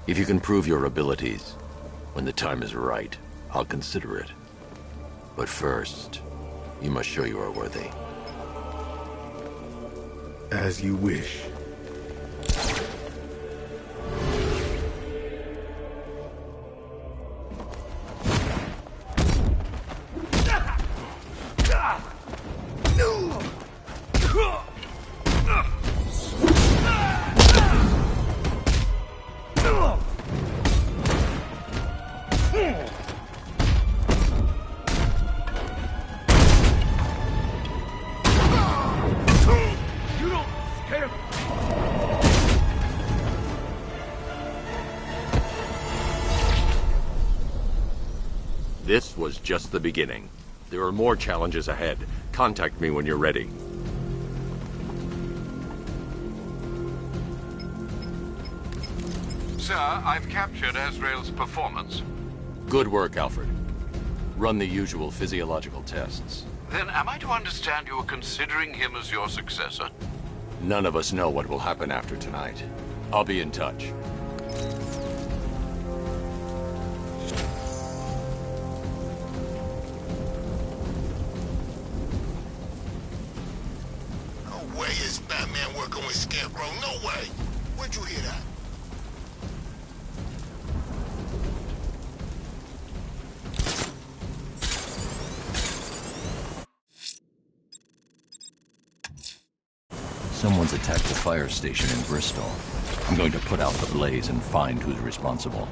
If you can prove your abilities, when the time is right, I'll consider it. But first, you must show you are worthy. As you wish. This was just the beginning. There are more challenges ahead. Contact me when you're ready. Sir, I've captured Azrael's performance. Good work, Alfred. Run the usual physiological tests. Then am I to understand you are considering him as your successor? None of us know what will happen after tonight. I'll be in touch. No way is Batman working with Scarecrow. No way. Where'd you hear that? Someone's attacked the fire station in Bristol. I'm going to put out the blaze and find who's responsible.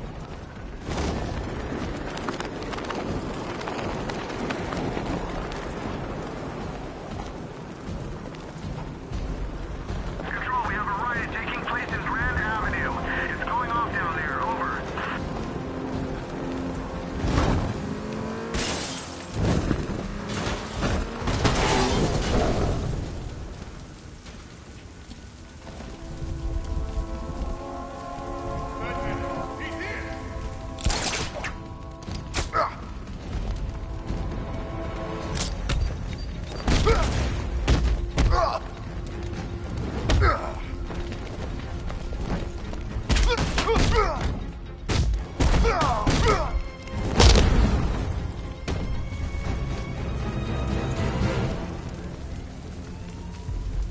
Control, we have a riot taking place in Grand Avenue. It's going off down there. Over.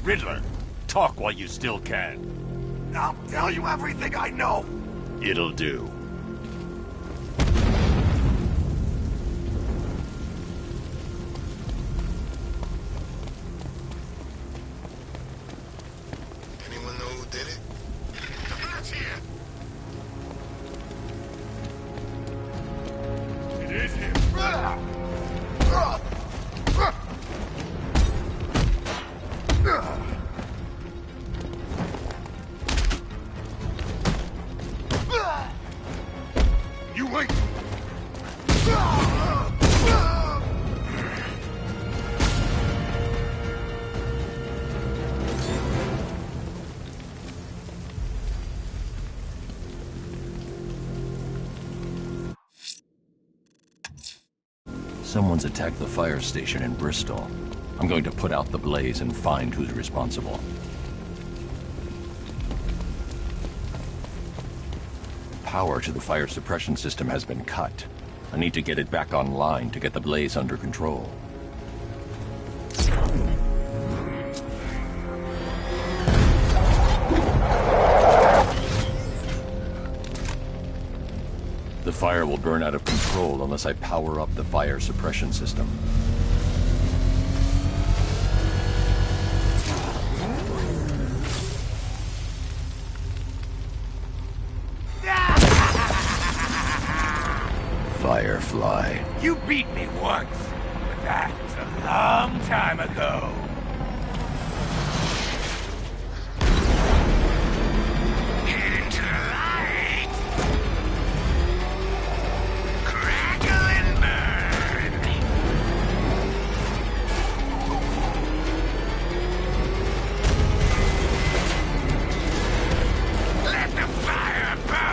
Riddler, talk while you still can. I'll tell you everything I know. It'll do. Anyone know who did it? The bat's here. It is him. You wait. Someone's attacked the fire station in Bristol. I'm going to put out the blaze and find who's responsible. Power to the fire suppression system has been cut. I need to get it back online to get the blaze under control. The fire will burn out of control unless I power up the fire suppression system. Firefly. You beat me once, but that was a long time ago. Head into the light. Crackle and burn. Let the fire burn.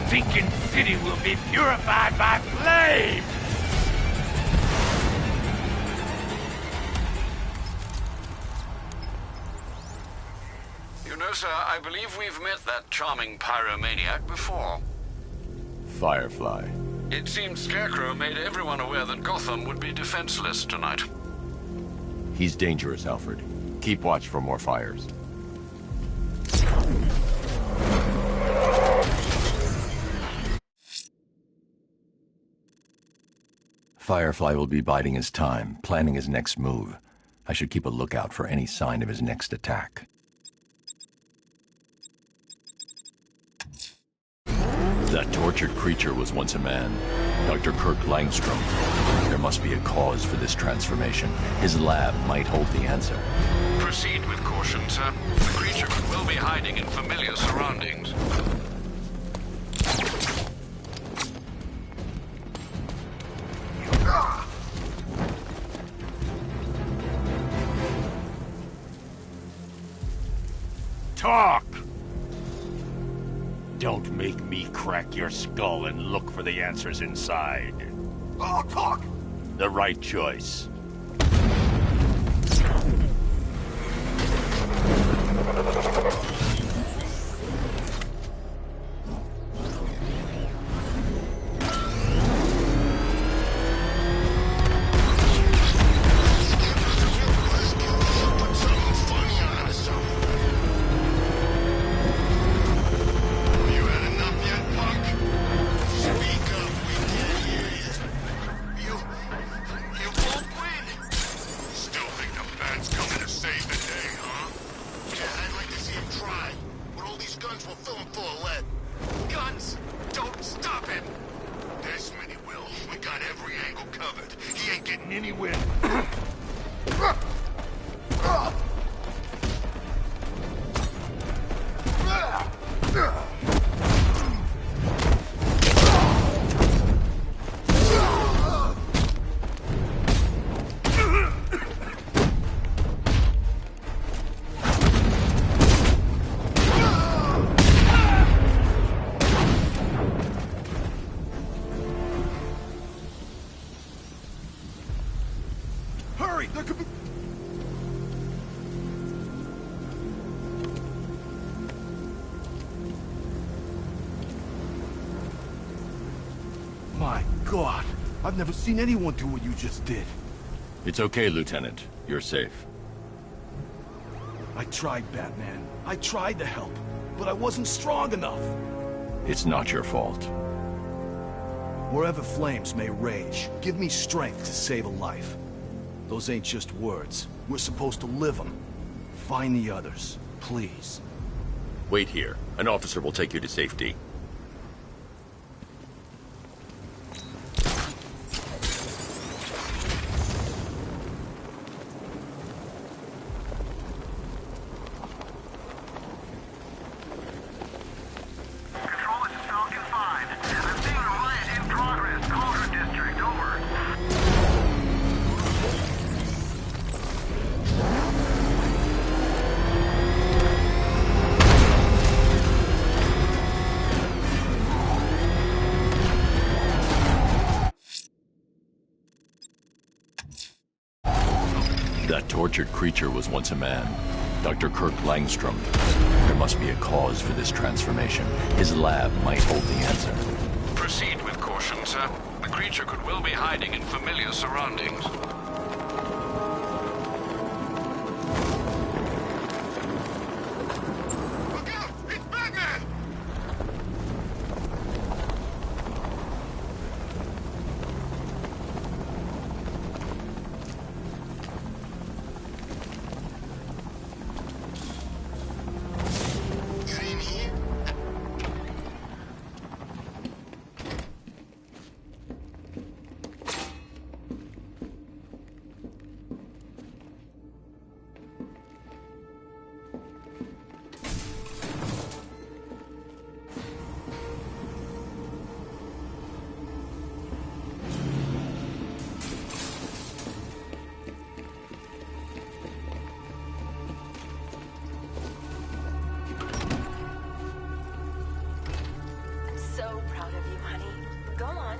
Stinking city will be purified by flame! You know, sir, I believe we've met that charming pyromaniac before. Firefly. It seems Scarecrow made everyone aware that Gotham would be defenseless tonight. He's dangerous, Alfred. Keep watch for more fires. Firefly will be biding his time, planning his next move. I should keep a lookout for any sign of his next attack. That tortured creature was once a man. Dr. Kirk Langstrom. There must be a cause for this transformation. His lab might hold the answer. Proceed with caution, sir. The creature could well be hiding in familiar surroundings. Talk! Don't make me crack your skull and look for the answers inside. Oh, talk! The right choice. God, I've never seen anyone do what you just did. It's okay, Lieutenant. You're safe. I tried, Batman. I tried to help, but I wasn't strong enough. It's not your fault. Wherever flames may rage, give me strength to save a life. Those ain't just words. We're supposed to live them. Find the others, please. Wait here. An officer will take you to safety. That tortured creature was once a man. Dr. Kirk Langstrom. There must be a cause for this transformation. His lab might hold the answer. Proceed with caution, sir. The creature could well be hiding in familiar surroundings. Look out! It's Batman! Get in here. I'm so proud of you, honey. Go on.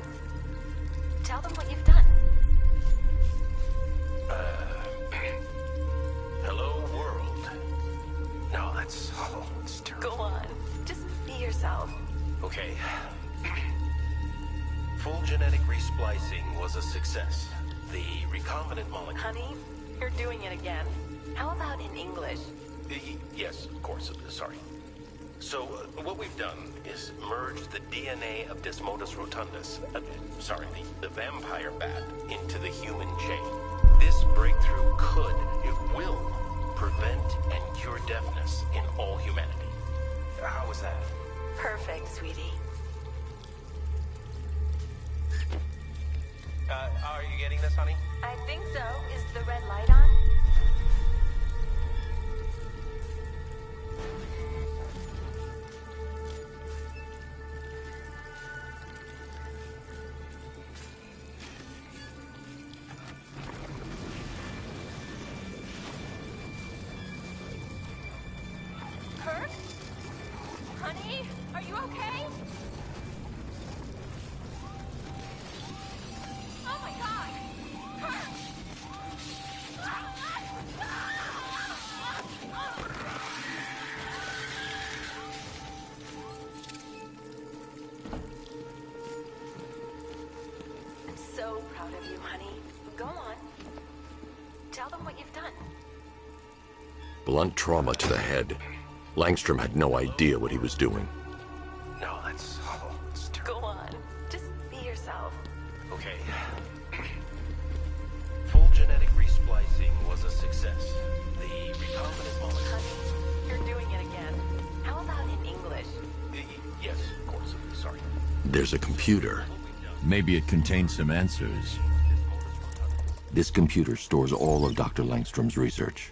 Tell them what you've done. Hello, world. No, that's terrible. Go on. Just be yourself. Okay. Full genetic resplicing was a success. The recombinant molecule... Honey, you're doing it again. How about in English? Yes, of course. Sorry. So, what we've done is merged the DNA of Desmodus rotundus, the vampire bat, into the human chain. This breakthrough it will, prevent and cure deafness in all humanity. How was that? Perfect, sweetie. Are you getting this, honey? I think so. Is the red light on? Kirk? Honey, are you okay? Oh my God! Kirk! I'm so proud of you, honey. Go on. Tell them what you've done. Blunt trauma to the head. Langstrom had no idea what he was doing. No, that's terrible. Go on. Just be yourself. Okay. Full genetic resplicing was a success. The recombinant molecule... Honey, you're doing it again. How about in English? Yes, of course. Sorry. There's a computer. Maybe it contains some answers. This computer stores all of Dr. Langstrom's research.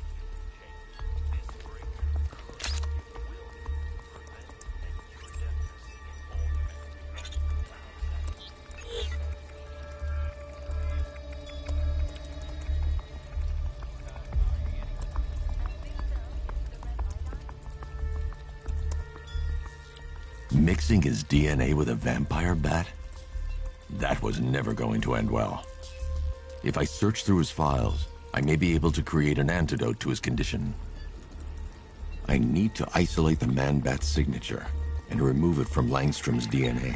Mixing his DNA with a vampire bat? That was never going to end well. If I search through his files, I may be able to create an antidote to his condition. I need to isolate the man-bat's signature and remove it from Langstrom's DNA.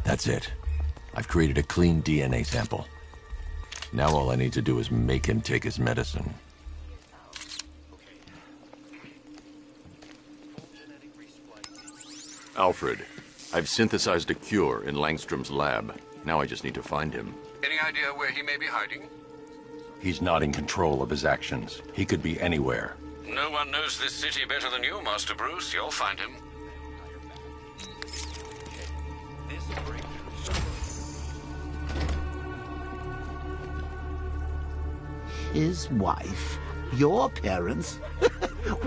That's it. I've created a clean DNA sample. Now all I need to do is make him take his medicine. Alfred, I've synthesized a cure in Langstrom's lab. Now I just need to find him. Any idea where he may be hiding? He's not in control of his actions. He could be anywhere. No one knows this city better than you, Master Bruce. You'll find him. His wife? Your parents?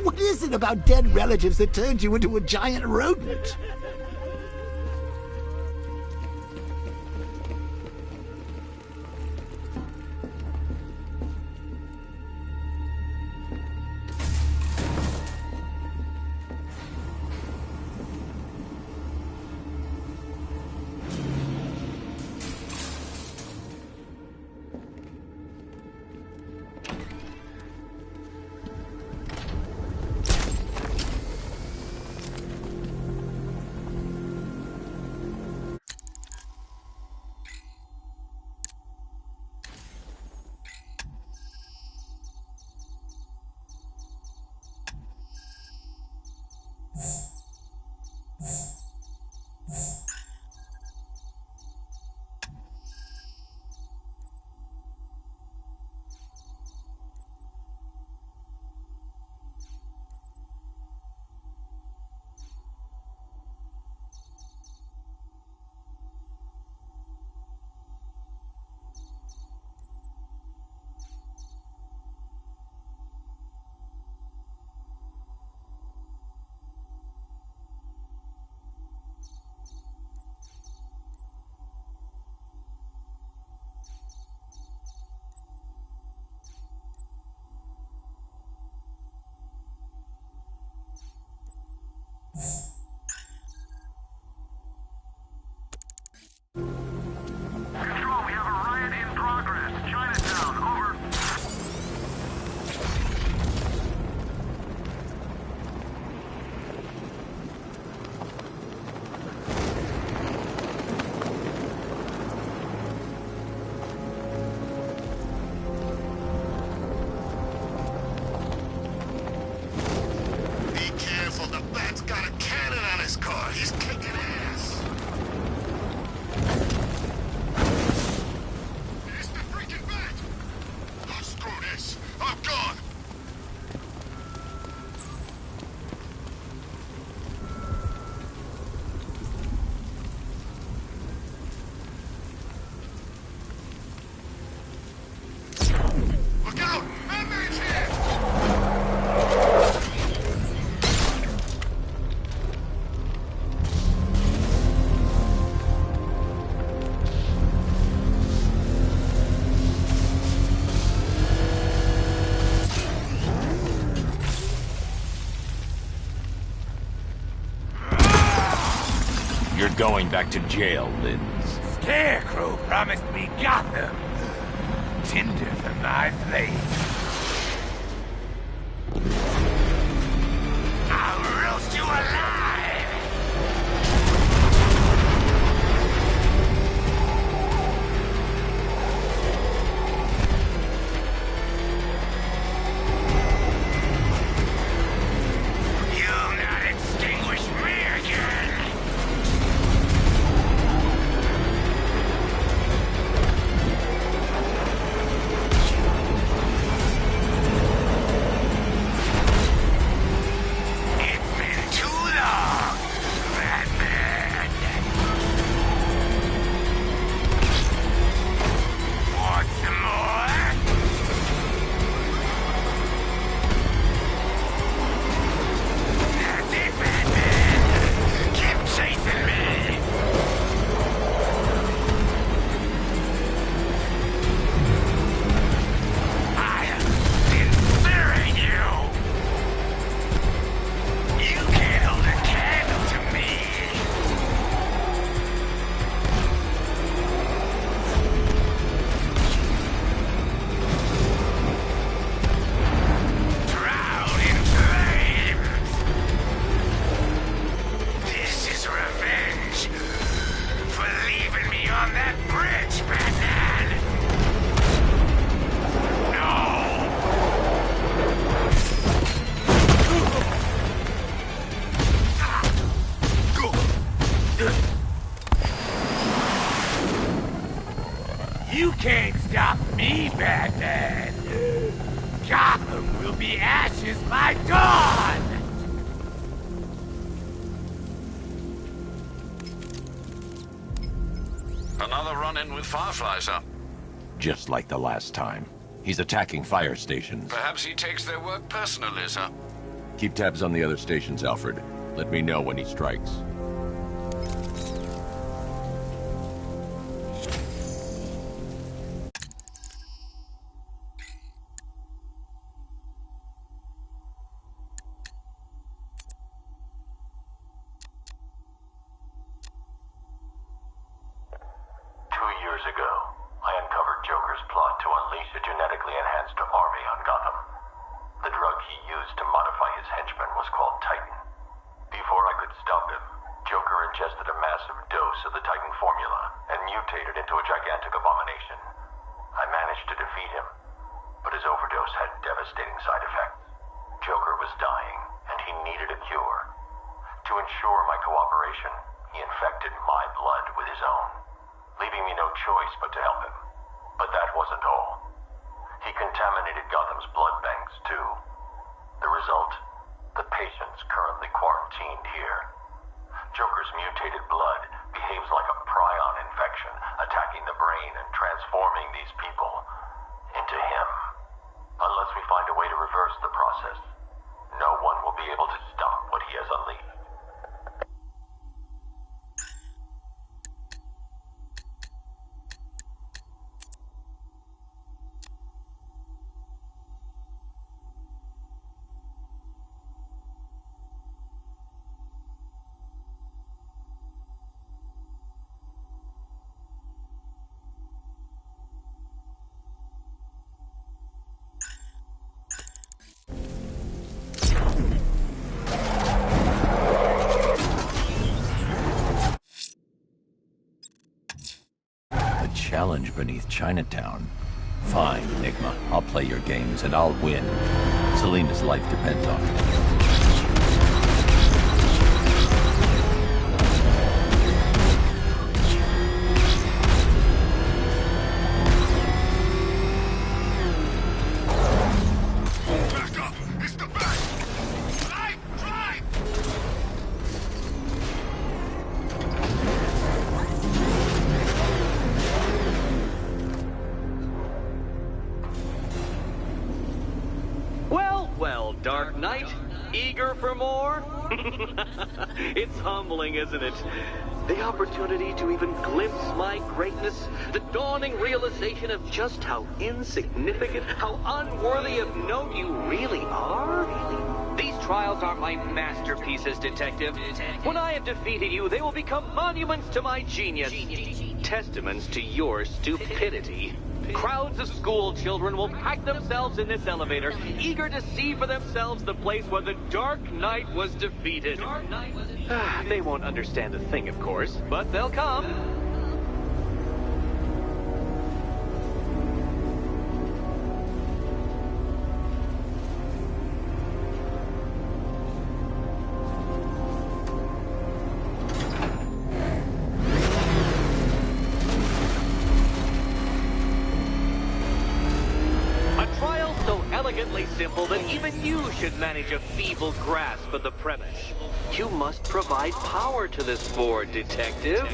What is it about dead relatives that turned you into a giant rodent? You're going back to jail, Linz. Scarecrow promised me Gotham. Tinder for my flame. I'll roast you alive! You'll not extinguish me again! It's been too long! You can't stop me, Batman! Gotham will be ashes by dawn! Another run-in with Firefly, sir. Just like the last time. He's attacking fire stations. Perhaps he takes their work personally, sir. Keep tabs on the other stations, Alfred. Let me know when he strikes. Challenge beneath Chinatown. Fine, Enigma. I'll play your games and I'll win. Selena's life depends on it. Dark Knight? Eager for more? It's humbling, isn't it? The opportunity to even glimpse my greatness, the dawning realization of just how insignificant, how unworthy of note you really are? These trials are my masterpieces, Detective. When I have defeated you, they will become monuments to my genius, testaments to your stupidity. Crowds of school children will pack themselves in this elevator, eager to see for themselves the place where the Dark Knight was defeated. They won't understand a thing, of course, but they'll come. Simple that even you should manage a feeble grasp of the premise. You must provide power to this board, Detective.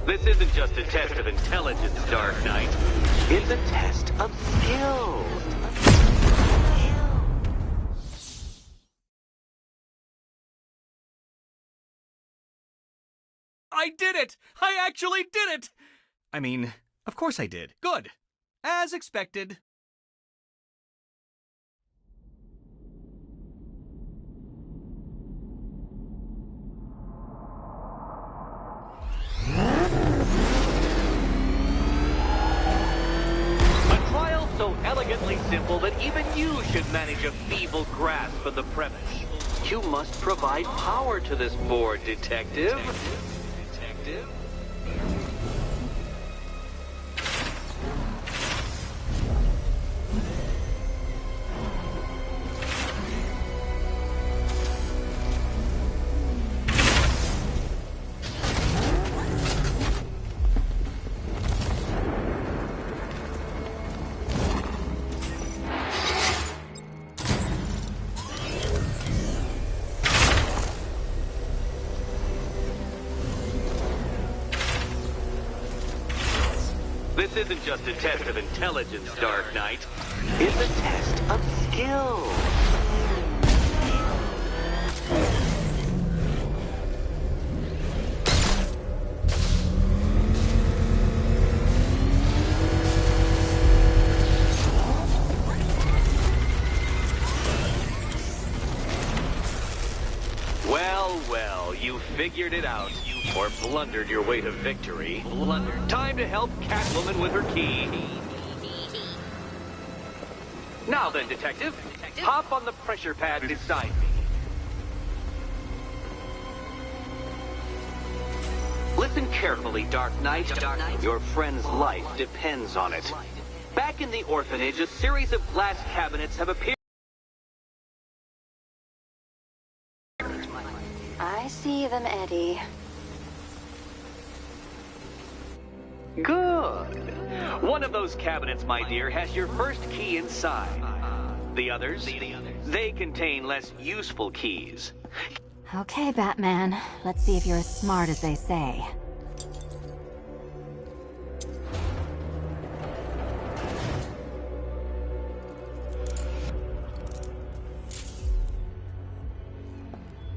This isn't just a test of intelligence, Dark Knight. It's a test of skill. I did it! I actually did it! I mean, of course I did. Good. As expected. A trial so elegantly simple that even you should manage a feeble grasp of the premise. You must provide power to this board, Detective. Detective? This isn't just a test of intelligence, Dark Knight. It's a test of skill. Well, well, you figured it out. Or blundered your way to victory. Blundered. Time to help Catwoman with her key. Now then, Detective, hop on the pressure pad beside me. Listen carefully, Dark Knight. Your friend's life depends on it. Back in the orphanage, a series of glass cabinets have appeared. I see them, Eddie. Good. One of those cabinets, my dear, has your first key inside. The others, they contain less useful keys. Okay, Batman. Let's see if you're as smart as they say.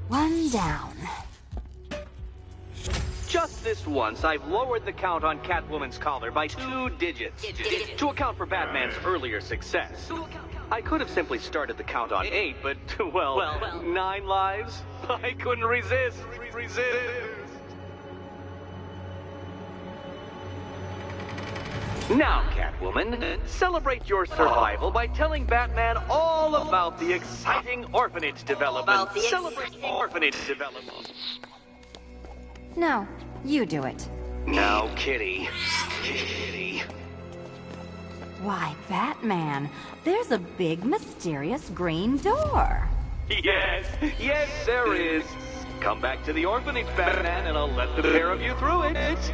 One down. Just this once, I've lowered the count on Catwoman's collar by 2 digits to account for Batman's earlier success. I could have simply started the count on 8, but, well, 9 lives? I couldn't resist. Now, Catwoman, celebrate your survival by telling Batman all about the exciting orphanage development. Celebrate orphanage development. No, you do it. Now, Kitty. Kitty. Why, Batman, there's a big, mysterious green door. Yes, there is. Come back to the orphanage, Batman, and I'll let the pair of you through it.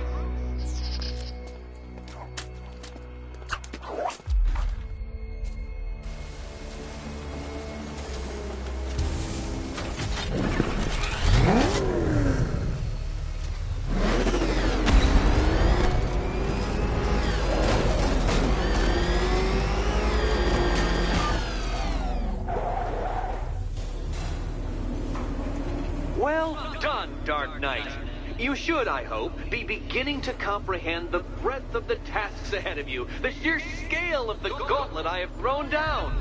Well done, Dark Knight. You should, I hope, be beginning to comprehend the breadth of the tasks ahead of you, the sheer scale of the gauntlet I have thrown down.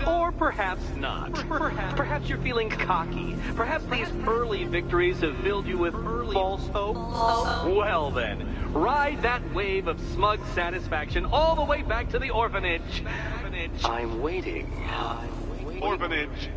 Or perhaps not. Perhaps you're feeling cocky. Perhaps these early victories have filled you with false hope. Well then, ride that wave of smug satisfaction all the way back to the orphanage. I'm waiting. Orphanage.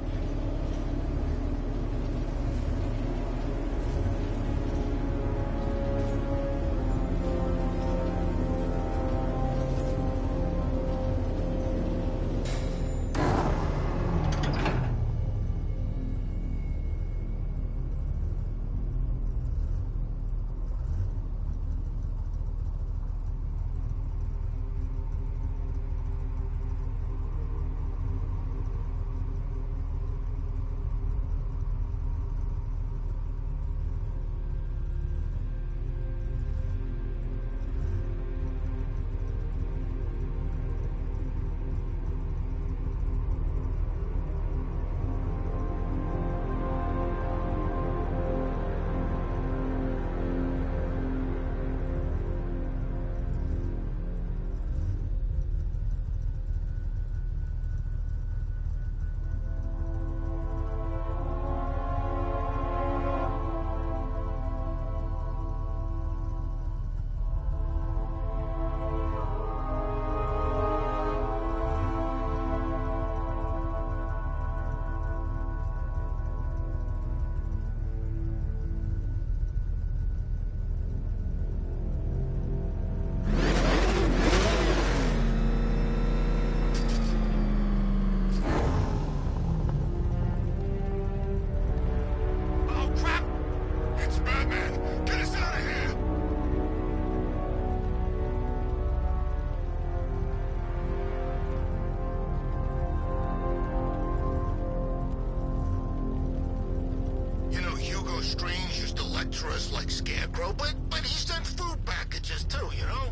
Hugo Strange used to lecture us like Scarecrow, but he sent food packages too, you know?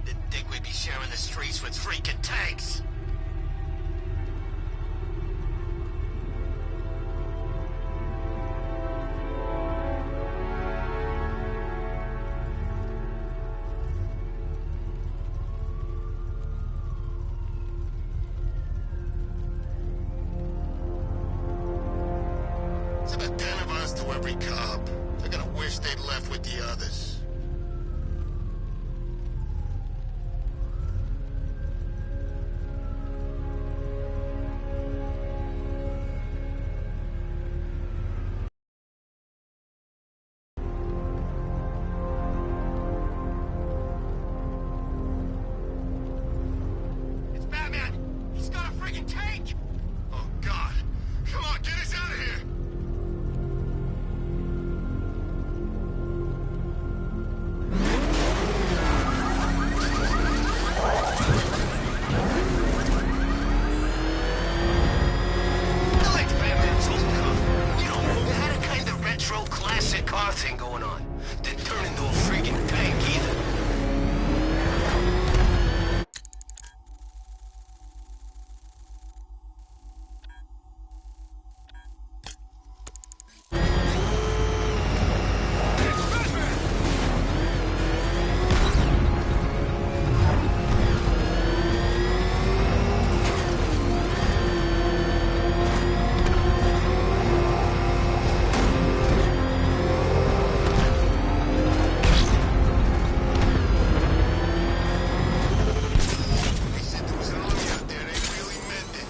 Didn't think we'd be sharing the streets with freaking tanks. It's about 10 of us to every cop. They're gonna wish they'd left with the others. It's Batman! He's got a friggin' tank! Oh, God. Come on, get us out of here! I liked Batman's old car. You know, it had a kind of retro classic car thing going on. Didn't turn into a freaking tank either. They said there was an army out there, they really meant it.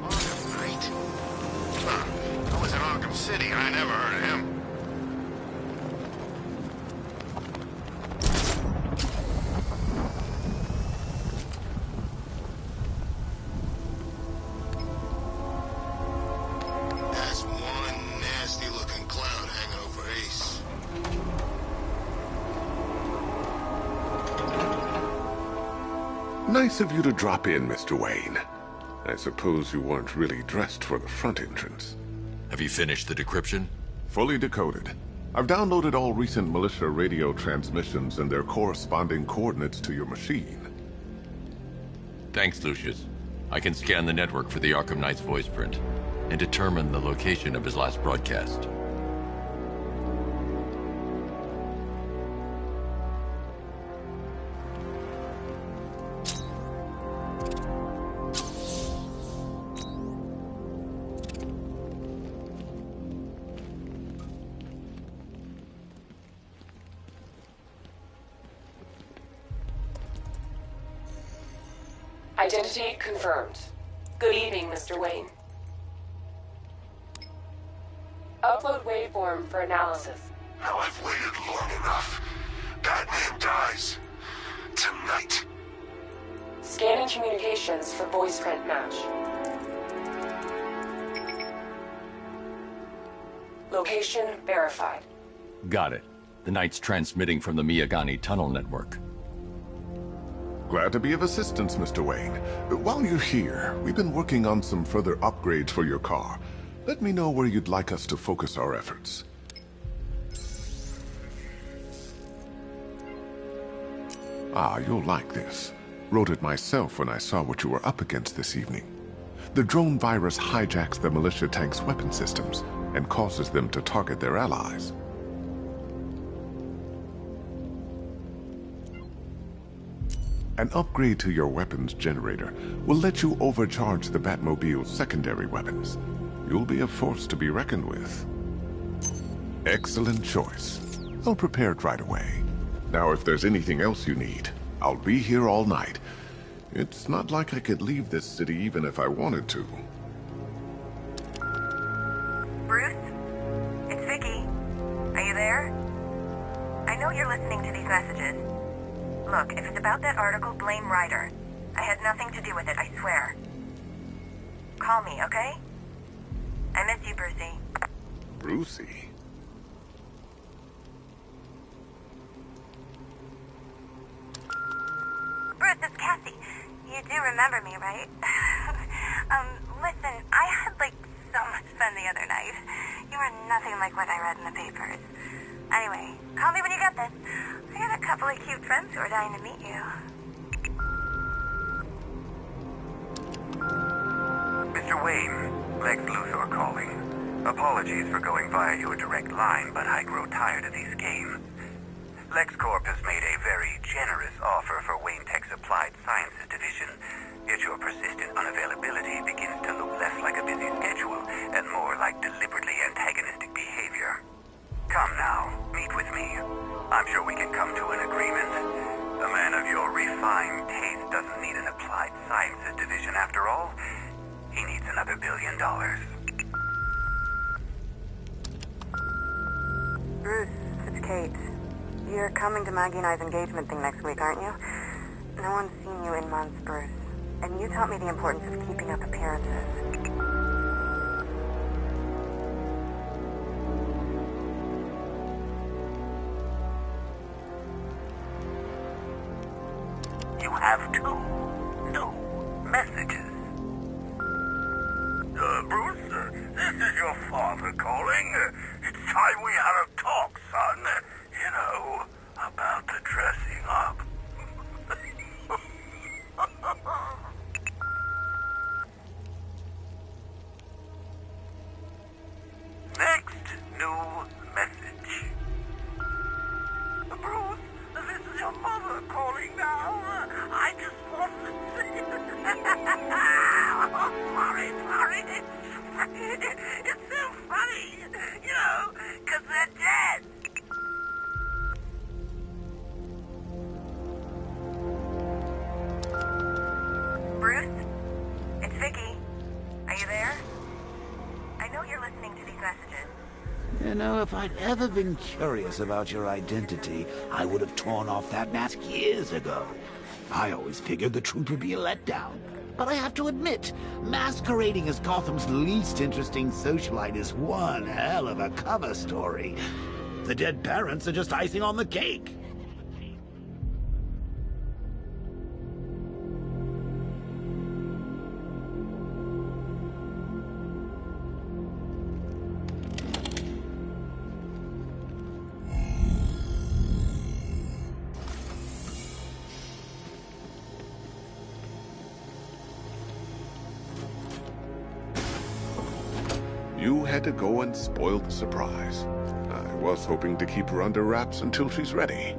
Arkham Knight? Huh. I was in Arkham City and I never heard of him. That's one nasty-looking cloud hanging over Ace. Nice of you to drop in, Mr. Wayne. I suppose you weren't really dressed for the front entrance. Have you finished the decryption? Fully decoded. I've downloaded all recent militia radio transmissions and their corresponding coordinates to your machine. Thanks, Lucius. I can scan the network for the Arkham Knight's voice print and determine the location of his last broadcast. Identity confirmed. Good evening, Mr. Wayne. Upload waveform for analysis. Now I've waited long enough. Batman dies. Tonight. Scanning communications for voice print match. Location verified. Got it. The Knight's transmitting from the Miyagani tunnel network. Glad to be of assistance, Mr. Wayne. While you're here, we've been working on some further upgrades for your car. Let me know where you'd like us to focus our efforts. Ah, you'll like this. Wrote it myself when I saw what you were up against this evening. The drone virus hijacks the militia tank's weapon systems and causes them to target their allies. An upgrade to your weapons generator will let you overcharge the Batmobile's secondary weapons. You'll be a force to be reckoned with. Excellent choice. I'll prepare it right away. Now, if there's anything else you need, I'll be here all night. It's not like I could leave this city even if I wanted to. Bruce? It's Vicky. Are you there? I know you're listening to these messages. Look, if it's about that article, blame Ryder. I had nothing to do with it, I swear. Call me, okay? I miss you, Brucey. Brucey? Bruce, it's Cassie. You do remember me, right? Listen, I had, so much fun the other night. You were nothing like what I read in the papers. Anyway, call me when you get this. I got a couple of cute friends who are dying to meet you. Mr. Wayne, Lex Luthor calling. Apologies for going via your direct line, but I grow tired of these games. LexCorp has made a very generous offer for Wayne Tech's Applied Sciences division, yet your persistent unavailability begins to look less like a busy schedule and more like deliberately antagonistic behavior. Come now, meet with me. I'm sure we can come to an agreement. A man of your refined taste doesn't need an Applied Sciences division after all. He needs another $1 billion. Bruce, it's Kate. You're coming to Maggie and I's engagement thing next week, aren't you? No one's seen you in months, Bruce. And you taught me the importance of keeping up appearances. You have two new messages. Bruce, this is your father calling. It's time we had a talk, son. You know, about the dressing up. Next new message. Bruce, this is your mother calling now. I just want to say... Oh, sorry. It's so funny, you know, because they're dead. Bruce? It's Vicky. Are you there? I know you're listening to these messages. You know, if I'd ever been curious about your identity, I would have torn off that mask years ago. I always figured the truth would be a letdown. But I have to admit, masquerading as Gotham's least interesting socialite is one hell of a cover story. The dead parents are just icing on the cake. You had to go and spoil the surprise. I was hoping to keep her under wraps until she's ready.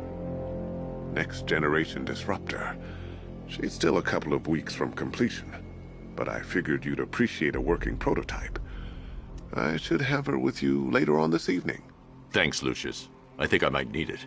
Next generation disruptor. She's still a couple of weeks from completion, but I figured you'd appreciate a working prototype. I should have her with you later on this evening. Thanks, Lucius. I think I might need it.